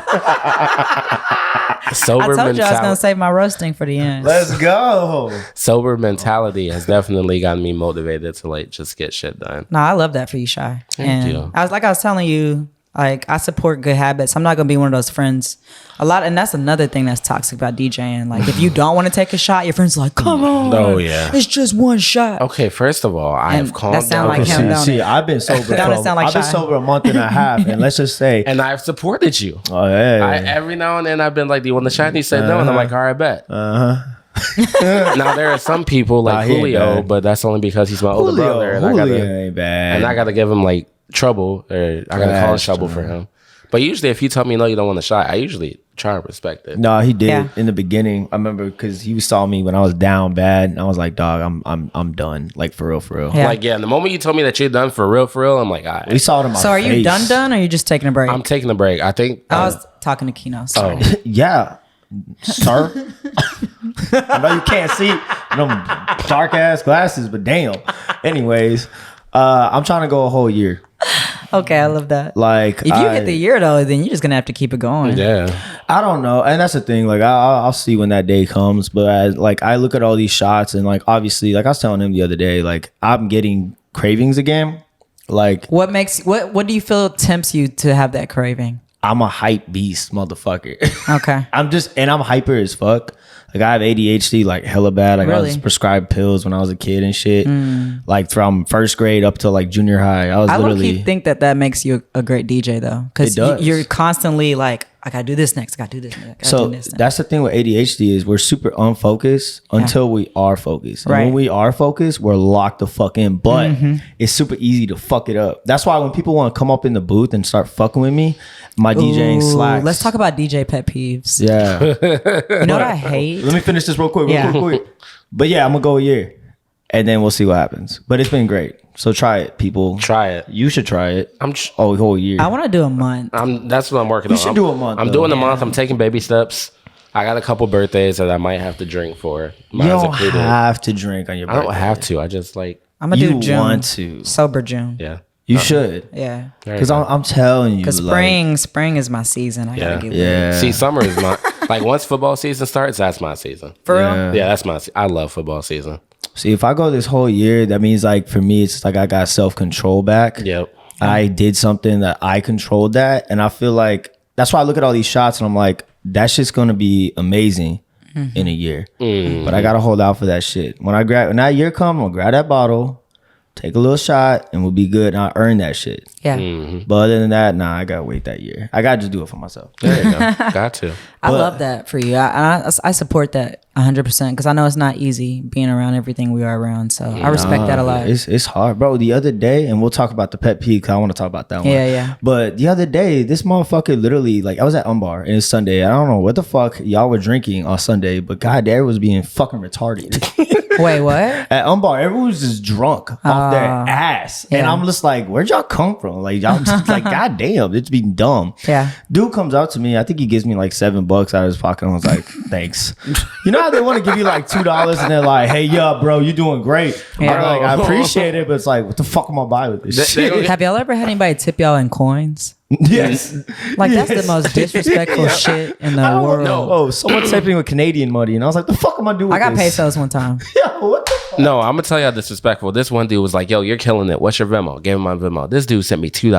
[SPEAKER 2] Sober
[SPEAKER 3] I told you I was gonna save my roasting for the end.
[SPEAKER 1] Let's go.
[SPEAKER 2] Sober mentality has definitely gotten me motivated to like just get shit done.
[SPEAKER 3] No, I love that for you, Shy.
[SPEAKER 2] Thank you.
[SPEAKER 3] I was telling you, like I support good habits. I'm not gonna be one of those friends. And that's another thing that's toxic about DJing. Like if you don't want to take a shot, your friends are like, come on.
[SPEAKER 2] Oh yeah.
[SPEAKER 3] It's just one shot.
[SPEAKER 2] Okay, first of all, I have calmed down.
[SPEAKER 3] Like him,
[SPEAKER 1] I've been sober. I've been sober a month and a half, and let's just say,
[SPEAKER 2] and I've supported you.
[SPEAKER 1] Oh yeah.
[SPEAKER 2] Every now and then I've been like, "Do you want the shot?" And he said no, and I'm like, "All right, bet." Now there are some people like Julio, but that's only because he's my older brother, and
[SPEAKER 1] ain't bad.
[SPEAKER 2] And I gotta give him like trouble, or I gotta call trouble for him. But usually, if you tell me no, you don't want a shot, I usually try and respect it.
[SPEAKER 1] No, he did in the beginning. I remember because he saw me when I was down bad, and I was like, "Dog, I'm done. Like for real."
[SPEAKER 3] Yeah.
[SPEAKER 2] Like the moment you told me that you're done for real, I'm like, all right.
[SPEAKER 1] We saw it in my face.
[SPEAKER 3] So are you done, or are you just taking a break?
[SPEAKER 2] I'm taking a break. I think
[SPEAKER 3] I was talking to Kino. Sorry.
[SPEAKER 1] Yeah, sir. I know you can't see them dark ass glasses, but damn. Anyways, I'm trying to go a whole year.
[SPEAKER 3] Okay, I love that.
[SPEAKER 1] Like,
[SPEAKER 3] if you hit the year though, then you're just gonna have to keep it going.
[SPEAKER 2] Yeah,
[SPEAKER 1] I don't know, and that's the thing. Like, I'll see when that day comes. But I look at all these shots, and like obviously, like I was telling him the other day, like I'm getting cravings again. Like,
[SPEAKER 3] what do you feel tempts you to have that craving?
[SPEAKER 1] I'm a hype beast, motherfucker.
[SPEAKER 3] Okay,
[SPEAKER 1] I'm hyper as fuck. Like I have ADHD like hella bad. Like I was prescribed pills when I was a kid and shit. Like from first grade up to like junior high. I literally
[SPEAKER 3] think that makes you a great DJ though. Because you're constantly like, I gotta do this next. I gotta do this next.
[SPEAKER 1] So that's the thing with ADHD is we're super unfocused until we are focused. And when we are focused, we're locked the fuck in. But it's super ezy to fuck it up. That's why when people want to come up in the booth and start fucking with me, my DJing slacks.
[SPEAKER 3] Let's talk about DJ pet peeves.
[SPEAKER 1] Yeah.
[SPEAKER 3] You know what I hate?
[SPEAKER 1] Let me finish this real quick. But yeah, I'm gonna go a year. And then we'll see what happens. But it's been great. So try it, people.
[SPEAKER 2] Try it.
[SPEAKER 1] You should try it. A whole year.
[SPEAKER 3] I want to do a month.
[SPEAKER 2] That's what I'm working on.
[SPEAKER 1] You should do a month.
[SPEAKER 2] I'm doing a month. I'm taking baby steps. I got a couple birthdays that I might have to drink for.
[SPEAKER 1] You don't have to drink on your birthday.
[SPEAKER 2] I don't have to. I just like.
[SPEAKER 3] I'm gonna do June.
[SPEAKER 1] You want to.
[SPEAKER 3] Sober June.
[SPEAKER 2] Yeah.
[SPEAKER 1] You should.
[SPEAKER 3] Yeah.
[SPEAKER 1] Because I'm telling you.
[SPEAKER 3] Because spring is my season. I gotta get
[SPEAKER 1] it.
[SPEAKER 2] See, summer is my. Like once football season starts, that's my season.
[SPEAKER 3] For real?
[SPEAKER 2] Yeah, that's my. I love football season.
[SPEAKER 1] See, if I go this whole year, that means like for me, it's like I got self-control back.
[SPEAKER 2] Yep.
[SPEAKER 1] I did something that I controlled that. And I feel like that's why I look at all these shots and I'm like, that shit's going to be amazing in a year. But I got to hold out for that shit. When that year comes, I'm going to grab that bottle, take a little shot, and we'll be good. And I earn that shit.
[SPEAKER 3] Yeah.
[SPEAKER 1] But other than that, I got to wait that year. I got to just do it for myself.
[SPEAKER 2] There you go. Got to.
[SPEAKER 3] I love that for you. I support that 100% because I know it's not easy being around everything we are around. So I respect that a lot.
[SPEAKER 1] It's hard, bro. The other day, and we'll talk about the pet peeve because I want to talk about that one.
[SPEAKER 3] Yeah.
[SPEAKER 1] But the other day, this motherfucker literally, like, I was at Umbar and it's Sunday. I don't know what the fuck y'all were drinking on Sunday, but God, everyone was being fucking retarded.
[SPEAKER 3] Wait, what?
[SPEAKER 1] At Umbar, everyone was just drunk off their ass. Yeah. And I'm just like, where'd y'all come from? Like, y'all just like, God damn, it's being dumb.
[SPEAKER 3] Yeah.
[SPEAKER 1] Dude comes out to me. I think he gives me like $7 out of his pocket. I was like, thanks. You know how they want to give you like $2 and they're like, hey, yeah, bro, you doing great.
[SPEAKER 3] Yeah.
[SPEAKER 1] Like, I appreciate it, but it's like, what the fuck am I buying with this shit?
[SPEAKER 3] Have y'all ever had anybody tip y'all in coins?
[SPEAKER 1] Yes.
[SPEAKER 3] Like, that's the most disrespectful shit in the world.
[SPEAKER 1] Oh, someone tipping with Canadian money. And I was like, the fuck am I doing with
[SPEAKER 3] I got
[SPEAKER 1] this?
[SPEAKER 3] pesos one time.
[SPEAKER 1] Yo, what the fuck?
[SPEAKER 2] No, I'm going to tell you how disrespectful. This one dude was like, yo, you're killing it. What's your Venmo? Gave him my Venmo. This dude sent me $2.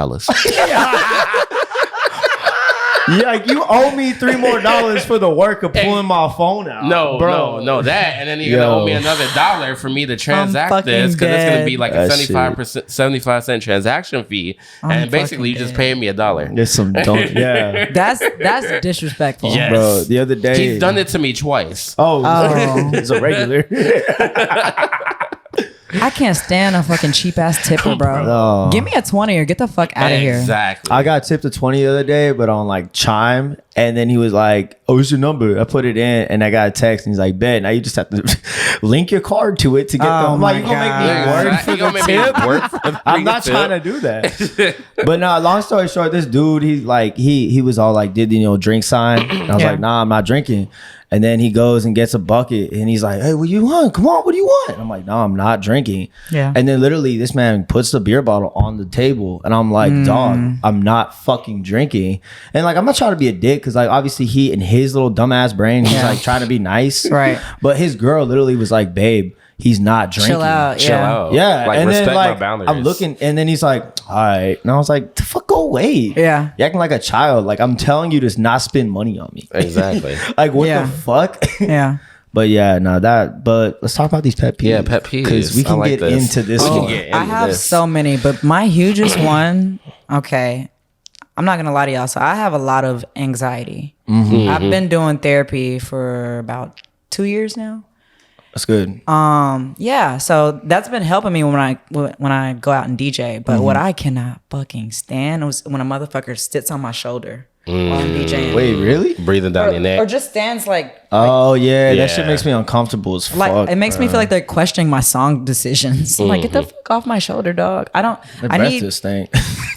[SPEAKER 1] Yeah, like you owe me $3 more for the work of pulling my phone out.
[SPEAKER 2] No,
[SPEAKER 1] bro.
[SPEAKER 2] No, that. And then you're going to owe me another $1 for me to transact this because it's going to be like a 75-cent transaction fee. And basically you just paying me $1.
[SPEAKER 1] There's some don't, yeah.
[SPEAKER 3] That's disrespectful.
[SPEAKER 2] Yes.
[SPEAKER 1] Bro, the other day.
[SPEAKER 2] He's done it to me twice.
[SPEAKER 1] Oh. It's a regular.
[SPEAKER 3] I can't stand a fucking cheap ass tipper, bro.
[SPEAKER 1] No.
[SPEAKER 3] Give me a 20 or get the fuck out of here.
[SPEAKER 2] Exactly.
[SPEAKER 1] I got tipped a 20 the other day, but on like Chime, and then he was like, "Oh, what's your number?" I put it in, and I got a text, and he's like, "Bet." Now you just have to link your card to it to get I'm like, you gonna make me work for the tip? I'm not trying to do that. But no, long story short, this dude, he was all like, did drink sign? And I was like, nah, I'm not drinking. And then he goes and gets a bucket and he's like, "Hey, what do you want? Come on, what do you want?" And I'm like, "No, I'm not drinking."
[SPEAKER 3] Yeah.
[SPEAKER 1] And then literally this man puts the beer bottle on the table and I'm like, "Dog, I'm not fucking drinking." And like, I'm not trying to be a dick because like obviously he in his little dumbass brain, he's like trying to be nice.
[SPEAKER 3] Right.
[SPEAKER 1] But his girl literally was like, "Babe, he's not drinking.
[SPEAKER 3] Chill out.
[SPEAKER 2] Chill out.
[SPEAKER 1] Yeah."
[SPEAKER 2] Like,
[SPEAKER 1] and
[SPEAKER 2] respect
[SPEAKER 1] then like
[SPEAKER 2] my boundaries.
[SPEAKER 1] I'm looking and then he's like, "All right." And I was like, "The fuck, go away."
[SPEAKER 3] Yeah.
[SPEAKER 1] You're acting like a child. Like, I'm telling you to not spend money on me.
[SPEAKER 2] Exactly.
[SPEAKER 1] Like, what
[SPEAKER 3] Yeah.
[SPEAKER 1] the fuck?
[SPEAKER 3] Yeah.
[SPEAKER 1] But yeah, no, but let's talk about these pet peeves.
[SPEAKER 2] Yeah, pet peeves.
[SPEAKER 1] Because we
[SPEAKER 2] I
[SPEAKER 1] can
[SPEAKER 2] like
[SPEAKER 1] get
[SPEAKER 2] this.
[SPEAKER 1] into this
[SPEAKER 2] We can
[SPEAKER 1] one.
[SPEAKER 2] get into
[SPEAKER 3] I have
[SPEAKER 2] this.
[SPEAKER 3] so many, but my hugest one, okay, I'm not gonna lie to y'all. So I have a lot of anxiety. I've been doing therapy for about 2 years now.
[SPEAKER 1] That's good.
[SPEAKER 3] Yeah, so that's been helping me when I go out and DJ. But what I cannot fucking stand was when a motherfucker sits on my shoulder while I'm DJing.
[SPEAKER 1] Wait, really?
[SPEAKER 2] Breathing down your neck.
[SPEAKER 3] Or just stands like
[SPEAKER 1] Oh yeah, that shit
[SPEAKER 2] Yeah.
[SPEAKER 1] makes me uncomfortable as
[SPEAKER 3] like
[SPEAKER 1] fuck.
[SPEAKER 3] it makes me feel like they're questioning my song decisions. I'm like, get the fuck off my shoulder, dog. I
[SPEAKER 1] breath
[SPEAKER 3] need
[SPEAKER 1] just stink.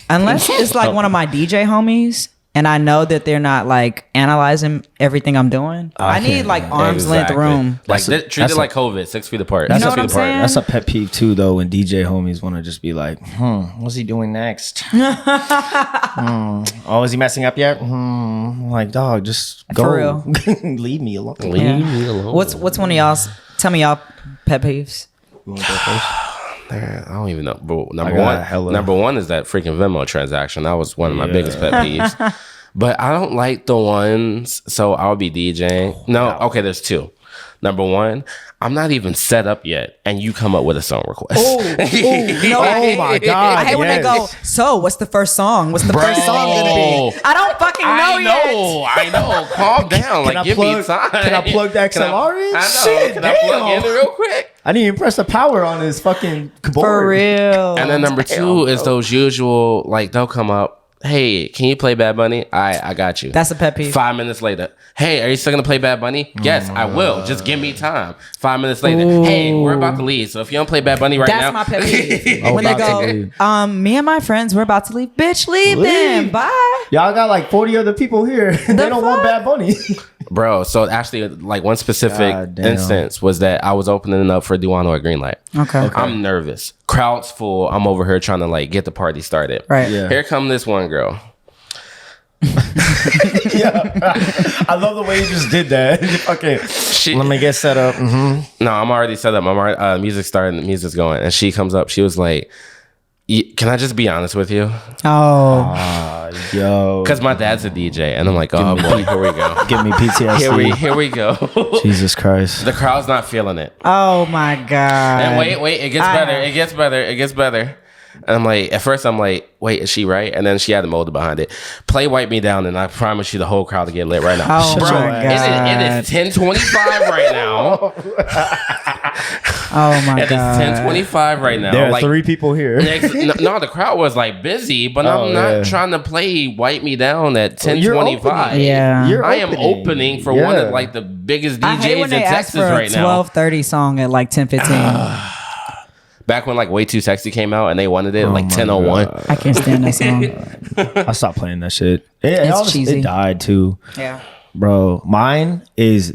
[SPEAKER 3] unless it's like one of my DJ homies and I know that they're not like analyzing everything I'm doing. I need
[SPEAKER 1] can't-
[SPEAKER 3] like arm's length
[SPEAKER 2] Exactly.
[SPEAKER 3] room.
[SPEAKER 2] Like,
[SPEAKER 1] That's
[SPEAKER 2] treat it
[SPEAKER 1] a-
[SPEAKER 2] like COVID, 6 feet apart.
[SPEAKER 1] That's
[SPEAKER 3] know
[SPEAKER 2] 6
[SPEAKER 3] what
[SPEAKER 2] feet
[SPEAKER 3] I'm
[SPEAKER 2] apart.
[SPEAKER 3] saying?
[SPEAKER 1] That's a pet peeve too, though. When DJ homies want to just be like, what's he doing next? Oh, is he messing up yet? I'm like, dog, just go.
[SPEAKER 3] For real.
[SPEAKER 1] Leave me alone.
[SPEAKER 2] Leave me alone.
[SPEAKER 3] What's one of y'all's? Tell me y'all pet peeves.
[SPEAKER 1] You want to go first?
[SPEAKER 2] I don't even know. But
[SPEAKER 1] got hella.
[SPEAKER 2] number one is that freaking Venmo transaction. That was one of my biggest pet peeves. But I don't like the ones. So I'll be DJing. No, okay. There's two. Number one, I'm not even set up yet, and you come up with a song request.
[SPEAKER 3] Oh
[SPEAKER 1] my God,
[SPEAKER 3] I hate when they go, "So, what's the first song? What's the first song gonna be?" I don't fucking know yet.
[SPEAKER 2] I know. Calm down. Like, give me time.
[SPEAKER 1] Can I plug the XLR in?
[SPEAKER 2] I know.
[SPEAKER 1] Shit,
[SPEAKER 2] Can I plug in real quick?
[SPEAKER 1] I didn't even press the power on his fucking board.
[SPEAKER 3] For real.
[SPEAKER 2] And then number two is those usual, like, they'll come up, "Hey, can you play Bad Bunny?" I got you.
[SPEAKER 3] That's a pet peeve.
[SPEAKER 2] 5 minutes later, "Hey, are you still gonna play Bad Bunny?" "Yes, I will. Just give me time." 5 minutes later, "Hey, we're about to leave, so if you don't play Bad Bunny right now."
[SPEAKER 3] That's my pet peeve.
[SPEAKER 1] Oh,
[SPEAKER 3] When they
[SPEAKER 1] about to leave.
[SPEAKER 3] go, me and my friends, we're about to leave. Bitch, leave them. Bye.
[SPEAKER 1] Y'all got like 40 other people here. And they don't want
[SPEAKER 3] fuck?
[SPEAKER 1] Bad Bunny.
[SPEAKER 2] Bro, so actually, like, one specific
[SPEAKER 1] God damn.
[SPEAKER 2] instance was that I was opening up for Duano at Greenlight.
[SPEAKER 3] Okay.
[SPEAKER 2] I'm nervous. Crowd's full. I'm over here trying to, like, get the party started.
[SPEAKER 3] Right.
[SPEAKER 1] Yeah.
[SPEAKER 2] Here come this one girl.
[SPEAKER 1] I love the way you just did that. Okay, let me get set up.
[SPEAKER 2] No, I'm already set up. I'm already, music starting, the music's going. And she comes up. She was like, "Can I just be honest with you?"
[SPEAKER 3] Oh.
[SPEAKER 1] Yo,
[SPEAKER 2] Because my dad's a DJ. And I'm like, "Oh, boy, here we go.
[SPEAKER 1] give me PTSD.
[SPEAKER 2] Here we go."
[SPEAKER 1] Jesus Christ.
[SPEAKER 2] The crowd's not feeling it.
[SPEAKER 3] Oh my God.
[SPEAKER 2] And wait, it gets better. It gets better. It gets better. And I'm like, at first I'm like, wait, is she right? And then she had a mold behind it. Play Wipe Me Down, and I promise you the whole crowd to get lit right now.
[SPEAKER 3] Oh
[SPEAKER 1] Shut
[SPEAKER 3] my
[SPEAKER 1] your
[SPEAKER 3] God.
[SPEAKER 1] ass.
[SPEAKER 2] It is 10:25 right now.
[SPEAKER 3] Oh my
[SPEAKER 2] It is
[SPEAKER 3] God.
[SPEAKER 2] 10:25 right now.
[SPEAKER 1] There are
[SPEAKER 2] Like,
[SPEAKER 1] 3 people here.
[SPEAKER 2] no, the crowd was like busy, but I'm not trying to play Wipe Me Down at 10:25.
[SPEAKER 3] Yeah.
[SPEAKER 1] You're
[SPEAKER 2] I am opening for one of like the biggest
[SPEAKER 3] I hate
[SPEAKER 2] DJs
[SPEAKER 3] when
[SPEAKER 2] in
[SPEAKER 3] they ask
[SPEAKER 2] Texas
[SPEAKER 3] for a
[SPEAKER 2] right now.
[SPEAKER 3] 12:30 song at like 10:15.
[SPEAKER 2] Back when like Way Too Sexy came out and they wanted it at like 10:01.
[SPEAKER 3] I can't stand that song.
[SPEAKER 1] I stopped playing that shit.
[SPEAKER 3] It's cheesy.
[SPEAKER 1] It died too.
[SPEAKER 3] Yeah.
[SPEAKER 1] Bro, mine is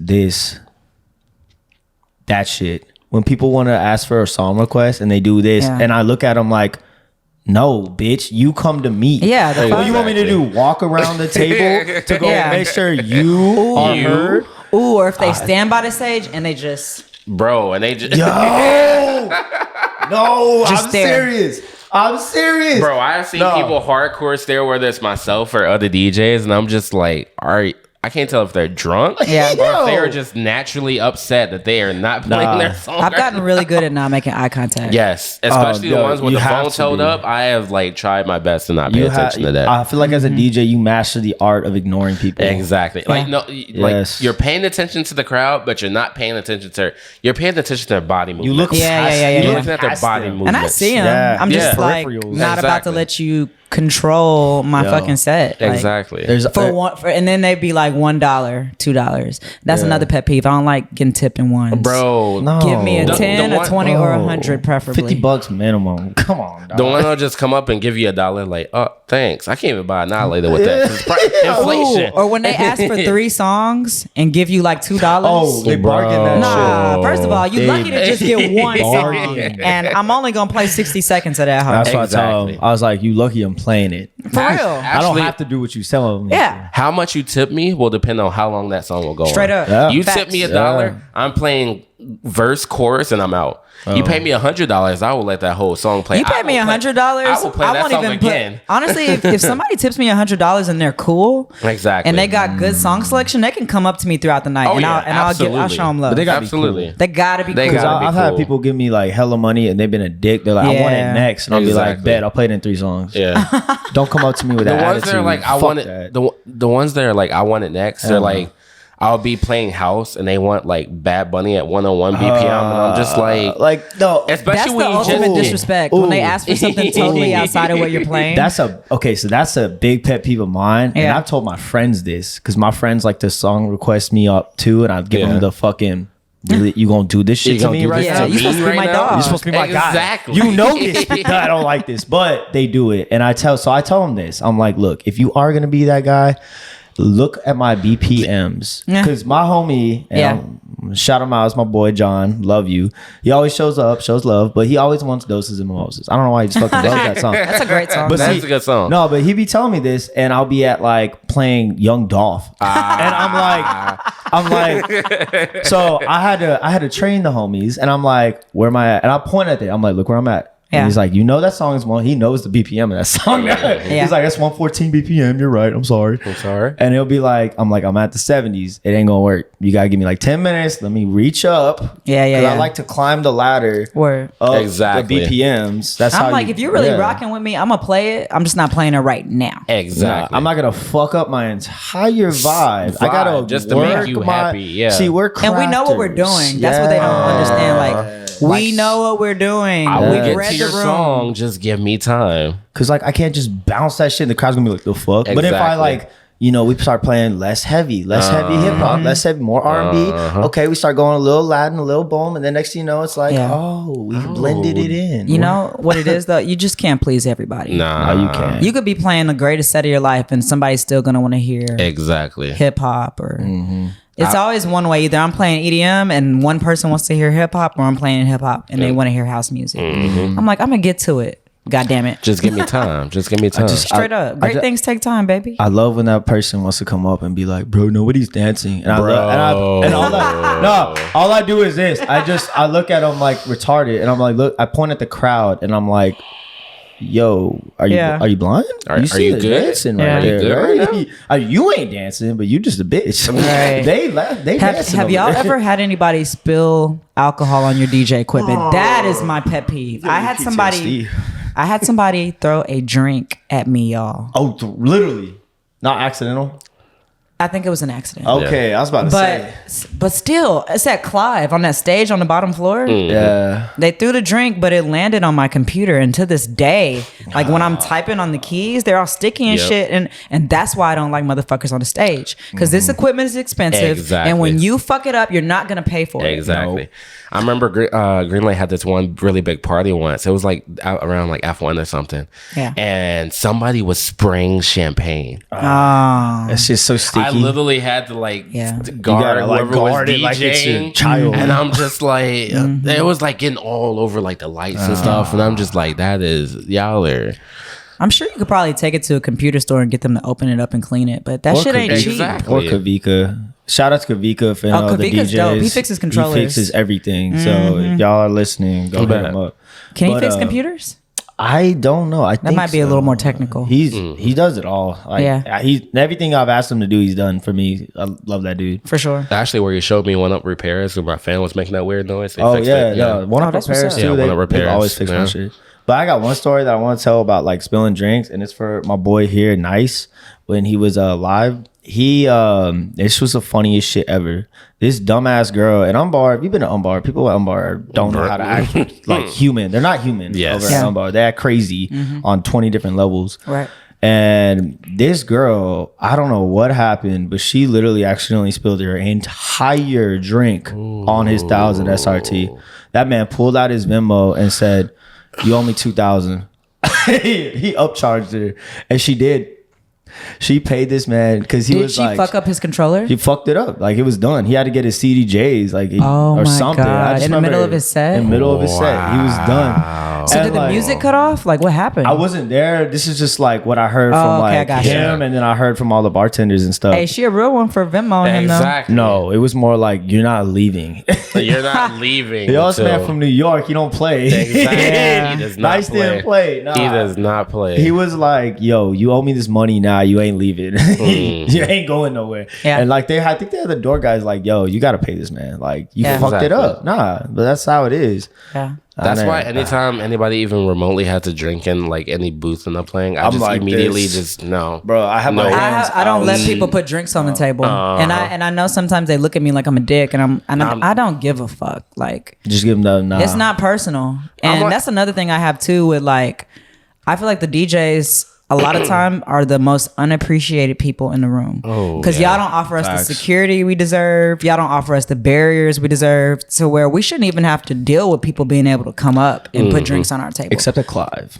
[SPEAKER 1] that shit. When people want to ask for a song request and they do this,
[SPEAKER 3] Yeah.
[SPEAKER 1] and I look at them like, no, bitch, you come to me.
[SPEAKER 3] Yeah, the
[SPEAKER 1] What
[SPEAKER 3] fuck?
[SPEAKER 1] you want me to do? Walk around the table to go
[SPEAKER 3] Yeah.
[SPEAKER 1] make sure you are heard?
[SPEAKER 3] Ooh, or if they stand by the stage and they just
[SPEAKER 2] Bro, and they just
[SPEAKER 1] Yo, no,
[SPEAKER 3] Just
[SPEAKER 1] I'm
[SPEAKER 3] stare.
[SPEAKER 1] serious. I'm serious.
[SPEAKER 2] Bro, I've seen
[SPEAKER 1] No.
[SPEAKER 2] people hardcore stare, whether it's myself or other DJs, and I'm just like, all right, I can't tell if they're drunk or if they're just naturally upset that they are not playing their song.
[SPEAKER 3] I've gotten really good at not making eye contact.
[SPEAKER 2] Yes, especially the ones with the phone held up. I have like tried my best to not pay attention to that.
[SPEAKER 1] I feel like as a DJ, you master the art of ignoring people.
[SPEAKER 2] Exactly. Like like you're paying attention to the crowd, but you're not paying attention to. You're paying attention to their body movement.
[SPEAKER 1] You look,
[SPEAKER 2] You're looking at their body movement,
[SPEAKER 3] and I see them. Yeah. I'm just like not about to let you control my fucking set. Like,
[SPEAKER 2] exactly.
[SPEAKER 3] And then they'd be like $1, $2. That's another pet peeve. I don't like getting tipped in ones.
[SPEAKER 2] Bro,
[SPEAKER 1] no.
[SPEAKER 3] Give me a 10, a 20, or 100 preferably.
[SPEAKER 1] $50 minimum. Come on, dog.
[SPEAKER 2] The one that'll just come up and give you $1 like, oh, thanks. I can't even buy annihilator with that. Inflation.
[SPEAKER 3] Or when they ask for 3 songs and give you like $2.
[SPEAKER 1] Oh, they bargain that shit.
[SPEAKER 3] First of all, you lucky to just get one song. And I'm only going to play 60 seconds of that.
[SPEAKER 1] That's what I told him. I was like, you lucky I'm playing it.
[SPEAKER 3] For real.
[SPEAKER 1] I don't have to do what you tell me.
[SPEAKER 3] Yeah.
[SPEAKER 2] How much you tip me will depend on how long that song will go
[SPEAKER 3] Straight
[SPEAKER 2] on.
[SPEAKER 3] up.
[SPEAKER 1] Yeah.
[SPEAKER 2] You tip me $1, I'm playing verse, chorus, and I'm out. You pay me $100, I will let that whole song play.
[SPEAKER 3] You pay me $100,
[SPEAKER 2] I will play that song again.
[SPEAKER 3] Honestly, if somebody tips me $100 and they're cool,
[SPEAKER 2] exactly,
[SPEAKER 3] and they got good song selection, they can come up to me throughout the night, I'll show them love.
[SPEAKER 1] But they gotta
[SPEAKER 2] absolutely,
[SPEAKER 1] be cool.
[SPEAKER 3] They gotta be cool.
[SPEAKER 1] I've had people give me like hella money and they've been a dick. They're like, I want it next, and I'll be like, bet, I'll play it in 3 songs.
[SPEAKER 2] Yeah,
[SPEAKER 1] don't come up to me with that attitude.
[SPEAKER 2] The ones that are like, I want it. The ones that are like, I want it next. They're like, I'll be playing house and they want like Bad Bunny at 101 BPM, and I'm just like no, especially
[SPEAKER 3] that's
[SPEAKER 2] when
[SPEAKER 3] the
[SPEAKER 2] you
[SPEAKER 3] ultimate disrespect when they ask for something totally outside of what you're playing.
[SPEAKER 1] That's a big pet peeve of mine, and I've told my friends this because my friends like to song request me up too, and I give them the fucking. Really, you gonna do this shit to me right now?
[SPEAKER 3] You're supposed to be my dog.
[SPEAKER 1] You're supposed to be my guy.
[SPEAKER 2] Exactly.
[SPEAKER 1] You know this, but I don't like this, but they do it, and I tell them this. I'm like, look, if you are gonna be that guy, look at my BPMs, because my homie, shout him out, it's my boy John, love you. He always shows up, shows love, but he always wants doses and mimosas. I don't know why he just fucking loves that song.
[SPEAKER 3] That's a great song.
[SPEAKER 1] But
[SPEAKER 2] that's a good song.
[SPEAKER 1] No, but he be telling me this, and I'll be at like playing Young Dolph, and I'm like, so I had to train the homies, and I'm like, where am I at? And I point at it. I'm like, look where I'm at. And he's like, you know that song is one. He knows the BPM of that song. He's like, that's 114 BPM. You're right. I'm sorry. And he'll be like, I'm at the 70s. It ain't gonna work. You gotta give me like 10 minutes. Let me reach up. I like to climb the ladder of the BPMs. That's how.
[SPEAKER 3] I'm like, if you're really rocking with me, I'm gonna play it. I'm just not playing it right now.
[SPEAKER 2] Exactly.
[SPEAKER 1] I'm not gonna fuck up my entire vibe. I gotta
[SPEAKER 2] just to make you happy. Yeah.
[SPEAKER 1] See, we're crafters.
[SPEAKER 3] And we know what we're doing. That's what they don't understand. Like. We know what we're doing.
[SPEAKER 2] I will get to your song. Just give me time.
[SPEAKER 1] Cause like I can't just bounce that shit and the crowd's gonna be like, the fuck.
[SPEAKER 2] Exactly.
[SPEAKER 1] But if I like, we start playing less heavy hip hop, less heavy, more R&B. Okay, we start going a little Latin, a little boom, and then next thing you know, it's like, we blended it in.
[SPEAKER 3] You know what it is though? You just can't please everybody.
[SPEAKER 2] No,
[SPEAKER 1] you can't.
[SPEAKER 3] You could be playing the greatest set of your life, and somebody's still gonna want to hear hip hop or. It's always one way. Either I'm playing EDM and one person wants to hear hip hop, or I'm playing hip hop and they want to hear house music. I'm like, I'm gonna get to it. God damn it.
[SPEAKER 2] Just give me time.
[SPEAKER 3] Straight up. Great things take time, baby.
[SPEAKER 1] I love when that person wants to come up and be like, bro, nobody's dancing. And all I do is this. I look at them like retarded, and I'm like, look, I point at the crowd and I'm like, yo, are you blind?
[SPEAKER 2] Are you good?
[SPEAKER 1] Dancing right there. You ain't dancing, but you just a bitch. Right. They
[SPEAKER 3] have y'all ever had anybody spill alcohol on your DJ equipment? That is my pet peeve. I had somebody throw a drink at me, y'all.
[SPEAKER 1] Oh, literally, not accidental.
[SPEAKER 3] I think it was an accident.
[SPEAKER 1] Okay, I was about to say.
[SPEAKER 3] But still, it's at Clive on that stage on the bottom floor.
[SPEAKER 1] Yeah.
[SPEAKER 3] They threw the drink, but it landed on my computer. And to this day, like when I'm typing on the keys, they're all sticky and shit. And that's why I don't like motherfuckers on the stage. Because this equipment is expensive.
[SPEAKER 2] Exactly.
[SPEAKER 3] And when you fuck it up, you're not going to pay for it.
[SPEAKER 2] Exactly. Nope. I remember Greenlight had this one really big party once. It was like around like F1 or something.
[SPEAKER 3] Yeah.
[SPEAKER 2] And somebody was spraying champagne.
[SPEAKER 1] That's just so sticky.
[SPEAKER 2] I literally had to guard whoever was DJing.
[SPEAKER 1] Like it's your child.
[SPEAKER 2] And I'm just like, it was like getting all over like the lights and stuff. And I'm just like, that is y'all.
[SPEAKER 3] I'm sure you could probably take it to a computer store and get them to open it up and clean it, but that shit ain't cheap.
[SPEAKER 1] Or Kavika. Shout out to Kavika for the DJs.
[SPEAKER 3] Dope. He fixes controllers.
[SPEAKER 1] He fixes everything. So if y'all are listening, go hit him up.
[SPEAKER 3] Can he fix computers?
[SPEAKER 1] I don't know. I think
[SPEAKER 3] that might be a little more technical.
[SPEAKER 1] He does it all. Like, everything I've asked him to do, he's done for me. I love that dude
[SPEAKER 3] for sure.
[SPEAKER 2] Actually, where he showed me one up repairs when my fan was making that weird noise.
[SPEAKER 1] One up repairs too. They always fix my shit. But I got one story that I want to tell about like spilling drinks, and it's for my boy here, Nice. When he was live, this was the funniest shit ever. This dumbass girl at Umbar. If you've been to Umbar, people at Umbar don't know how to act like human. They're not human over at Umbar. They act crazy on 20 different levels.
[SPEAKER 3] Right.
[SPEAKER 1] And this girl, I don't know what happened, but she literally accidentally spilled her entire drink on his 1,000 SRT. That man pulled out his Venmo and said, "You owe me 2,000." He upcharged her, and she did. She paid this man because he was like,
[SPEAKER 3] did she fuck up his controller?
[SPEAKER 1] He fucked it up. Like, it was done. He had to get his CDJs, like, or something.
[SPEAKER 3] God. In the middle of his set?
[SPEAKER 1] In the middle of his set. He was done.
[SPEAKER 3] So did the music cut off? Like, what happened?
[SPEAKER 1] I wasn't there. This is just like what I heard from him, and then I heard from all the bartenders and stuff.
[SPEAKER 3] Hey, she a real one for Venmo him though.
[SPEAKER 2] Exactly.
[SPEAKER 1] No, it was more like, you're not leaving.
[SPEAKER 2] You're not leaving.
[SPEAKER 1] Y'all man from New York, he don't play.
[SPEAKER 2] Exactly. He does not
[SPEAKER 1] Nice
[SPEAKER 2] play.
[SPEAKER 1] didn't play. Nah.
[SPEAKER 2] He does not play.
[SPEAKER 1] He was like, "Yo, you owe me this money now. You ain't leaving. You ain't going nowhere."
[SPEAKER 3] Yeah.
[SPEAKER 1] And like I think they had the door guys like, "Yo, you got to pay this man. Like, you fucked it up." Nah, but that's how it is.
[SPEAKER 3] Yeah.
[SPEAKER 2] That's why anytime anybody even remotely had to drink in like any booth and I'm playing, I just like immediately just no.
[SPEAKER 1] Bro, I have my hands
[SPEAKER 3] I don't let people put drinks on the table. And I know sometimes they look at me like I'm a dick, and I don't give a fuck. Like,
[SPEAKER 1] just give them the nah.
[SPEAKER 3] It's not personal. And that's another thing I have too with like, I feel like the DJs a lot of time are the most unappreciated people in the room. Because y'all don't offer us the security we deserve. Y'all don't offer us the barriers we deserve, to where we shouldn't even have to deal with people being able to come up and put drinks on our table.
[SPEAKER 1] Except at Clive.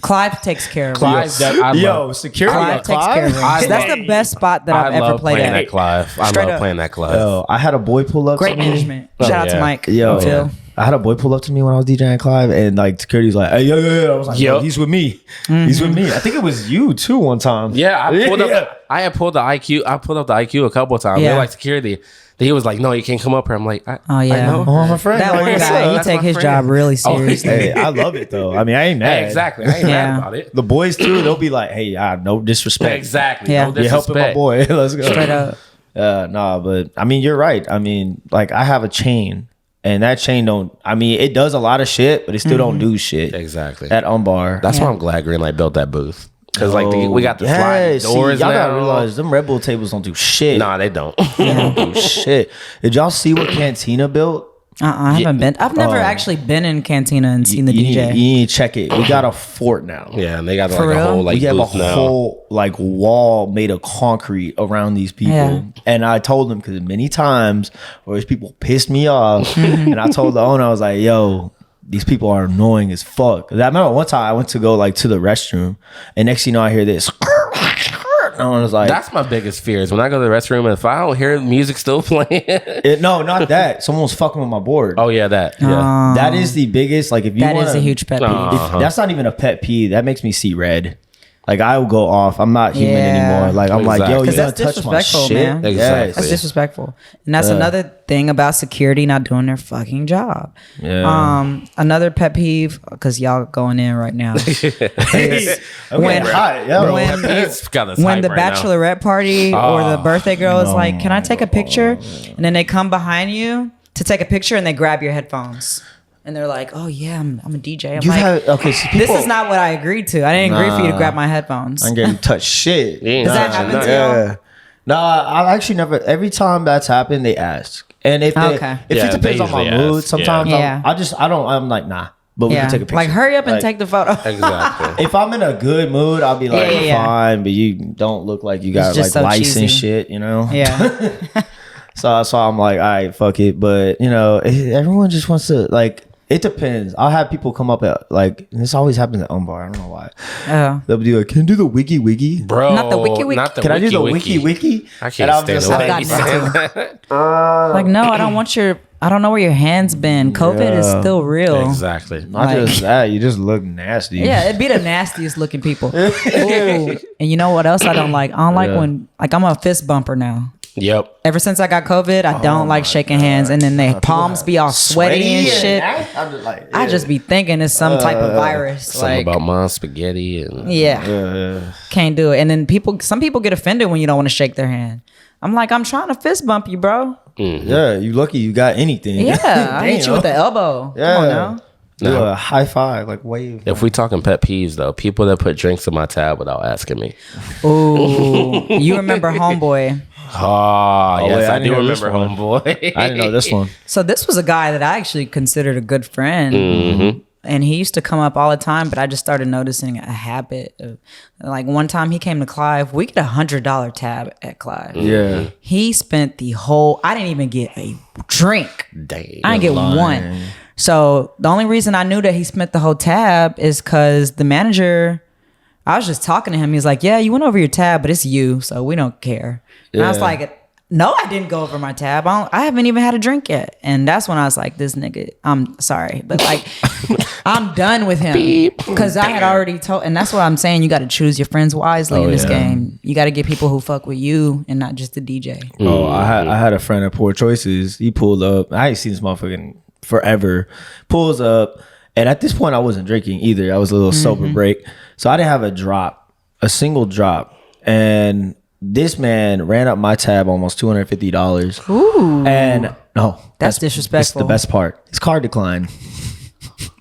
[SPEAKER 3] Clive takes care of
[SPEAKER 2] Clive,
[SPEAKER 1] security.
[SPEAKER 3] Clive takes care of us. That's the best spot that I've ever played at.
[SPEAKER 2] At Clive. I love playing at Clive.
[SPEAKER 1] Yo, I had a boy pull up.
[SPEAKER 3] Great management. Shout out to Mike.
[SPEAKER 1] Yo, Phil. I had a boy pull up to me when I was DJing Clive, and like security's like, "Hey, yo." I was like, "Yo, he's with me. He's with me." I think it was you too one time.
[SPEAKER 2] Yeah, I pulled up. I had pulled the IQ. I pulled up the IQ a couple of times. They're like security. He was like, "No, you can't come up here." I'm like, I know.
[SPEAKER 1] Oh, my friend.
[SPEAKER 3] That one guy, he take his job really seriously.
[SPEAKER 1] Hey, I love it though. I mean, I ain't mad.
[SPEAKER 2] Hey, exactly. I ain't mad about it.
[SPEAKER 1] The boys too, they'll be like, "Hey, no disrespect."
[SPEAKER 2] Exactly.
[SPEAKER 3] Yeah.
[SPEAKER 2] No disrespect.
[SPEAKER 1] You're helping my boy. Let's go.
[SPEAKER 3] Straight up.
[SPEAKER 1] Nah, but I mean, you're right. I mean, like, I have a chain. And that chain it does a lot of shit, but it still don't do shit.
[SPEAKER 2] Exactly.
[SPEAKER 1] At Umbar.
[SPEAKER 2] That's why I'm glad Greenlight built that booth. Because we got the sliding doors
[SPEAKER 1] y'all
[SPEAKER 2] now.
[SPEAKER 1] gotta realize them Red Bull tables don't do shit.
[SPEAKER 2] Nah, they don't.
[SPEAKER 1] They don't do shit. Did y'all see what Cantina built?
[SPEAKER 3] I haven't been. I've never actually been in Cantina and seen the DJ.
[SPEAKER 1] You need to check it. We got a fort now.
[SPEAKER 2] Yeah, and they got
[SPEAKER 3] For
[SPEAKER 2] like
[SPEAKER 3] real?
[SPEAKER 2] a whole like
[SPEAKER 1] we have a
[SPEAKER 2] booth now.
[SPEAKER 1] whole like wall made of concrete around these people.
[SPEAKER 3] Yeah.
[SPEAKER 1] And I told them, because many times where these people pissed me off, and I told the owner, I was like, "Yo, these people are annoying as fuck." I remember one time I went to go like to the restroom, and next thing you know, I hear this. And I was like,
[SPEAKER 2] that's my biggest fear is when I go to the restroom and if I don't hear music still playing.
[SPEAKER 1] No, not that. Someone was fucking with my board.
[SPEAKER 2] Oh yeah, that. Yeah.
[SPEAKER 1] That is the biggest. Like, if you
[SPEAKER 3] That
[SPEAKER 1] wanna,
[SPEAKER 3] is a huge pet peeve.
[SPEAKER 1] That's not even a pet peeve. That makes me see red. Like, I will go off. I'm not human anymore. Like, I'm like, yo, you
[SPEAKER 3] because
[SPEAKER 1] gonna
[SPEAKER 3] that's
[SPEAKER 1] touch my
[SPEAKER 3] disrespectful,
[SPEAKER 1] shit?
[SPEAKER 3] man.
[SPEAKER 2] Exactly.
[SPEAKER 1] Yes.
[SPEAKER 3] That's disrespectful, and that's another thing about security not doing their fucking job.
[SPEAKER 1] Yeah.
[SPEAKER 3] Another pet peeve, because y'all going in right now. is when the bachelorette party or the birthday girl is like, "Can I take a picture?" And then they come behind you to take a picture, and they grab your headphones. And they're like, "Oh yeah, I'm a DJ." I'm this is not what I agreed to. I didn't agree for you to grab my headphones.
[SPEAKER 1] I'm getting touched shit.
[SPEAKER 3] Does that happen to you?
[SPEAKER 1] No, I actually never. Every time that's happened, they ask. And if it depends on my mood, sometimes I'm like, nah. But we can take a picture.
[SPEAKER 3] Like, hurry up and take the photo.
[SPEAKER 2] Exactly.
[SPEAKER 1] If I'm in a good mood, I'll be like, fine, but you don't look like you got like license shit, you know?
[SPEAKER 3] Yeah.
[SPEAKER 1] So I'm like, all right, fuck it. But everyone just wants to like. It depends. I'll have people come up at like, this always happens at Umbar. I don't know why. They'll be like, "Can you do the wiki wiki,
[SPEAKER 2] bro?
[SPEAKER 3] Not the wiki wiki.
[SPEAKER 2] Not the
[SPEAKER 1] Can
[SPEAKER 2] wiki
[SPEAKER 1] I do the
[SPEAKER 2] wiki
[SPEAKER 1] wiki?
[SPEAKER 2] I can't stand the wiki.
[SPEAKER 3] Like, no, I don't want your. I don't know where your hands been. COVID is still real.
[SPEAKER 2] Exactly.
[SPEAKER 1] Not just that. You just look nasty.
[SPEAKER 3] Yeah, it'd be the nastiest looking people. Ooh. And you know what else I don't like? I don't like when, like, I'm a fist bumper now.
[SPEAKER 2] Yep.
[SPEAKER 3] Ever since I got COVID, I don't like shaking hands, and then their palms be all sweaty and shit. I'm just like, I just be thinking it's some type of virus.
[SPEAKER 2] Something about mom spaghetti and
[SPEAKER 3] can't do it. And then some people get offended when you don't want to shake their hand. I'm like, I'm trying to fist bump you, bro.
[SPEAKER 1] Mm-hmm. Yeah, you lucky you got anything.
[SPEAKER 3] Yeah, I hit you with the elbow. Yeah. Come on now.
[SPEAKER 1] Do a high five, like wave.
[SPEAKER 2] If we talking pet peeves though, people that put drinks in my tab without asking me.
[SPEAKER 3] Oh, you remember Homeboy?
[SPEAKER 2] Oh yes, I do remember Homeboy.
[SPEAKER 1] I didn't know this one.
[SPEAKER 3] So this was a guy that I actually considered a good friend.
[SPEAKER 2] Mm-hmm.
[SPEAKER 3] And he used to come up all the time, but I just started noticing a habit of, like, one time he came to Clive. We get $100 tab at Clive.
[SPEAKER 1] Yeah.
[SPEAKER 3] He spent I didn't even get a drink.
[SPEAKER 2] Dang.
[SPEAKER 3] I didn't get one. So the only reason I knew that he spent the whole tab is because the manager, I was just talking to him. He was like, yeah, you went over your tab, but it's you, so we don't care. And I was like, no, I didn't go over my tab. I haven't even had a drink yet. And that's when I was like, this nigga, I'm sorry. But like, I'm done with him. Because I had already told, and that's what I'm saying. You got to choose your friends wisely in this game. You got to get people who fuck with you and not just the DJ.
[SPEAKER 1] Oh, I had a friend at Poor Choices. He pulled up. I ain't seen this motherfucker in forever. Pulls up. And at this point, I wasn't drinking either. I was a little sober break. So I didn't have a single drop. And this man ran up my tab almost $250.
[SPEAKER 3] Ooh.
[SPEAKER 1] And no,
[SPEAKER 3] that's disrespectful.
[SPEAKER 1] That's the best part. His card declined.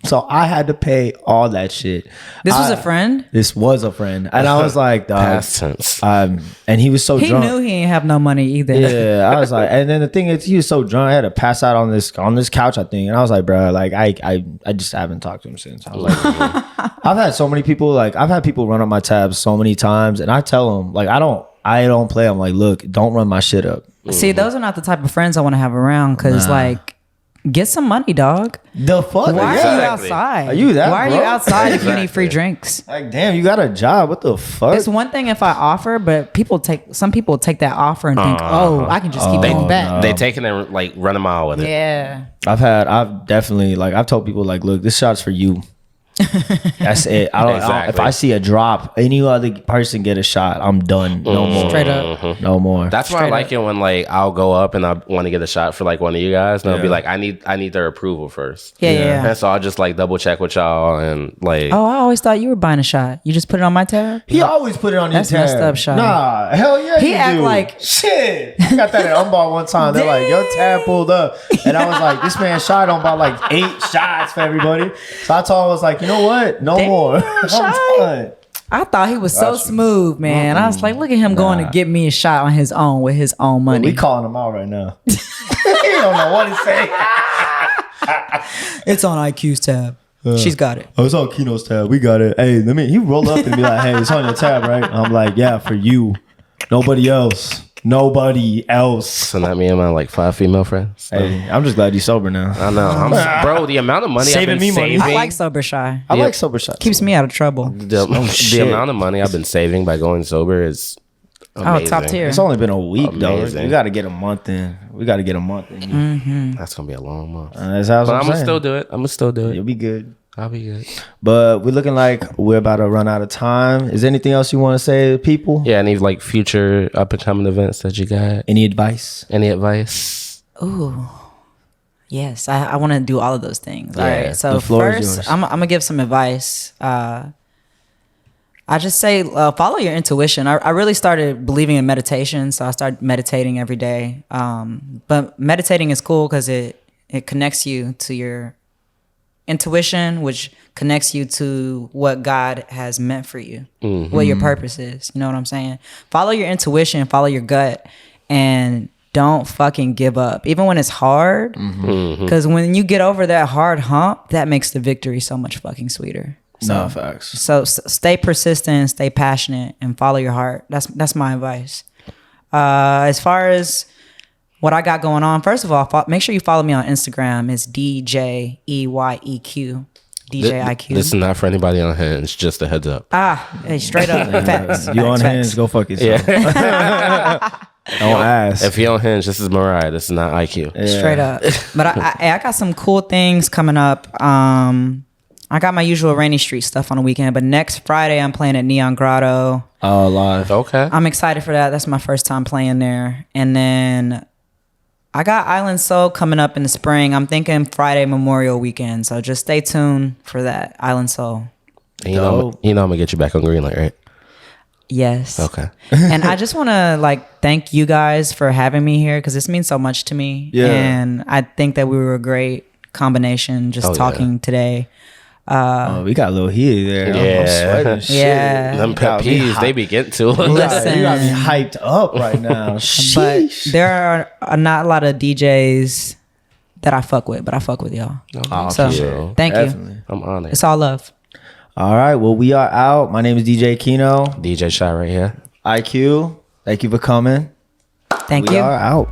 [SPEAKER 1] So I had to pay all that shit.
[SPEAKER 3] This was a friend?
[SPEAKER 1] This was a friend. And I was like,
[SPEAKER 2] past tense.
[SPEAKER 1] And he was so drunk.
[SPEAKER 3] He knew he ain't have no money either.
[SPEAKER 1] Yeah, I was like, and then the thing is, he was so drunk. I had to pass out on this couch, I think. And I was like, bro, like I just haven't talked to him since. I was like, I've had so many people, like I've had people run up my tabs so many times, and I tell them, like, I don't play. I'm like, look, don't run my shit up.
[SPEAKER 3] See, those are not the type of friends I want to have around, because like, get some money, dog.
[SPEAKER 1] The fuck?
[SPEAKER 3] Why are you outside?
[SPEAKER 1] Are you that?
[SPEAKER 3] Why
[SPEAKER 1] bro?
[SPEAKER 3] are you outside if you need free drinks?
[SPEAKER 1] Like, damn, you got a job. What the fuck?
[SPEAKER 3] It's one thing if I offer, but some people take that offer and think, oh, I can just keep going back.
[SPEAKER 2] No. They taking it like run a mile with it.
[SPEAKER 3] Yeah.
[SPEAKER 1] I've definitely, like, I've told people, like, look, this shot's for you. That's it. I don't, if I see a drop, any other person get a shot, I'm done. No more.
[SPEAKER 3] Straight up.
[SPEAKER 1] No more.
[SPEAKER 2] That's why I like it when, like, I'll go up and I want to get a shot for like one of you guys, and I'll be like, I need their approval first.
[SPEAKER 3] Yeah.
[SPEAKER 2] And so I'll just like double check with y'all and like.
[SPEAKER 3] Oh, I always thought you were buying a shot. You just put it on my tab?
[SPEAKER 1] He always put it on your tab.
[SPEAKER 3] That's messed up, shot.
[SPEAKER 1] Nah, hell yeah.
[SPEAKER 3] He act like
[SPEAKER 1] shit. I got that at Umball one time. They're like, your tab pulled up, and I was like, this man shot on about like 8 shots for everybody. So I told him, I was like, you know what? No more. I'm done. I
[SPEAKER 3] thought he was so smooth, man. I was like, look at him going to get me a shot on his own with his own money.
[SPEAKER 1] We calling him out right now. He don't know what to say.
[SPEAKER 3] It's on IQ's tab. She's got it.
[SPEAKER 1] Oh, it's on Kino's tab. We got it. Hey, he roll up and be like, hey, it's on your tab, right? I'm like, yeah, for you. Nobody else.
[SPEAKER 2] So not me and my like 5 female friends.
[SPEAKER 1] Hey, I'm just glad you're sober now.
[SPEAKER 2] I know. Bro, the amount of money I've been saving.
[SPEAKER 3] I like sober shy.
[SPEAKER 1] I like sober shy.
[SPEAKER 3] Keeps me out of trouble.
[SPEAKER 2] The amount of money I've been saving by going sober is amazing.
[SPEAKER 3] Oh, top tier.
[SPEAKER 1] It's only been a week, though. We got to get a month in.
[SPEAKER 3] Mm-hmm.
[SPEAKER 2] That's going to be a long month.
[SPEAKER 1] That's how
[SPEAKER 2] I'm going to still do it.
[SPEAKER 1] You'll be good.
[SPEAKER 2] I'll be good.
[SPEAKER 1] But we're looking like we're about to run out of time. Is there anything else you want to say to people?
[SPEAKER 2] Yeah, any like future up and coming events that you got?
[SPEAKER 1] Any advice?
[SPEAKER 3] Ooh. Yes, I want to do all of those things.
[SPEAKER 1] Yeah,
[SPEAKER 3] all right. So first, I'm going to give some advice. I just say follow your intuition. I really started believing in meditation, so I started meditating every day. But meditating is cool because it connects you to your intuition, which connects you to what God has meant for you, what your purpose is. You know what I'm saying? Follow your intuition, follow your gut, and don't fucking give up, even when it's hard. Because when you get over that hard hump, that makes the victory so much fucking sweeter.
[SPEAKER 1] No, facts.
[SPEAKER 3] So stay persistent, stay passionate, and follow your heart. That's my advice. As far as what I got going on, first of all, make sure you follow me on Instagram. It's DJEYEQ. DJ IQ.
[SPEAKER 2] This is not for anybody on Hinge, just a heads up.
[SPEAKER 3] Hey, straight up. Facts.
[SPEAKER 1] You on Hinge, go fuck yourself. Yeah. Don't ask.
[SPEAKER 2] If you're on Hinge, this is Mariah. This is not IQ.
[SPEAKER 3] Yeah. Straight up. But I got some cool things coming up. I got my usual Rainy Street stuff on the weekend, but next Friday I'm playing at Neon Grotto.
[SPEAKER 1] Oh, live.
[SPEAKER 2] Okay.
[SPEAKER 3] I'm excited for that. That's my first time playing there. And then I got Island Soul coming up in the spring. I'm thinking Friday Memorial Weekend. So just stay tuned for that. Island Soul.
[SPEAKER 2] And you know I'm gonna get you back on Greenlight, right?
[SPEAKER 3] Yes.
[SPEAKER 2] Okay.
[SPEAKER 3] And I just want to thank you guys for having me here because this means so much to me.
[SPEAKER 1] Yeah.
[SPEAKER 3] And I think that we were a great combination just talking today.
[SPEAKER 1] We got a little heaty there.
[SPEAKER 2] Yeah.
[SPEAKER 1] I'm sweating. Shit.
[SPEAKER 3] Yeah.
[SPEAKER 2] Them pet peeves, they be getting to it.
[SPEAKER 3] Listen.
[SPEAKER 1] You got me hyped up right now.
[SPEAKER 3] But
[SPEAKER 1] Sheesh.
[SPEAKER 3] there are not a lot of DJs that I fuck with, but I fuck with y'all.
[SPEAKER 2] Oh,
[SPEAKER 3] So
[SPEAKER 2] sure.
[SPEAKER 3] thank
[SPEAKER 1] Definitely.
[SPEAKER 3] you.
[SPEAKER 2] I'm honored.
[SPEAKER 3] It's all love.
[SPEAKER 1] All right. Well, we are out. My name is DJ Kino.
[SPEAKER 2] DJ Shy right here.
[SPEAKER 1] IQ. Thank you for coming.
[SPEAKER 3] Thank
[SPEAKER 1] We
[SPEAKER 3] you.
[SPEAKER 1] are out.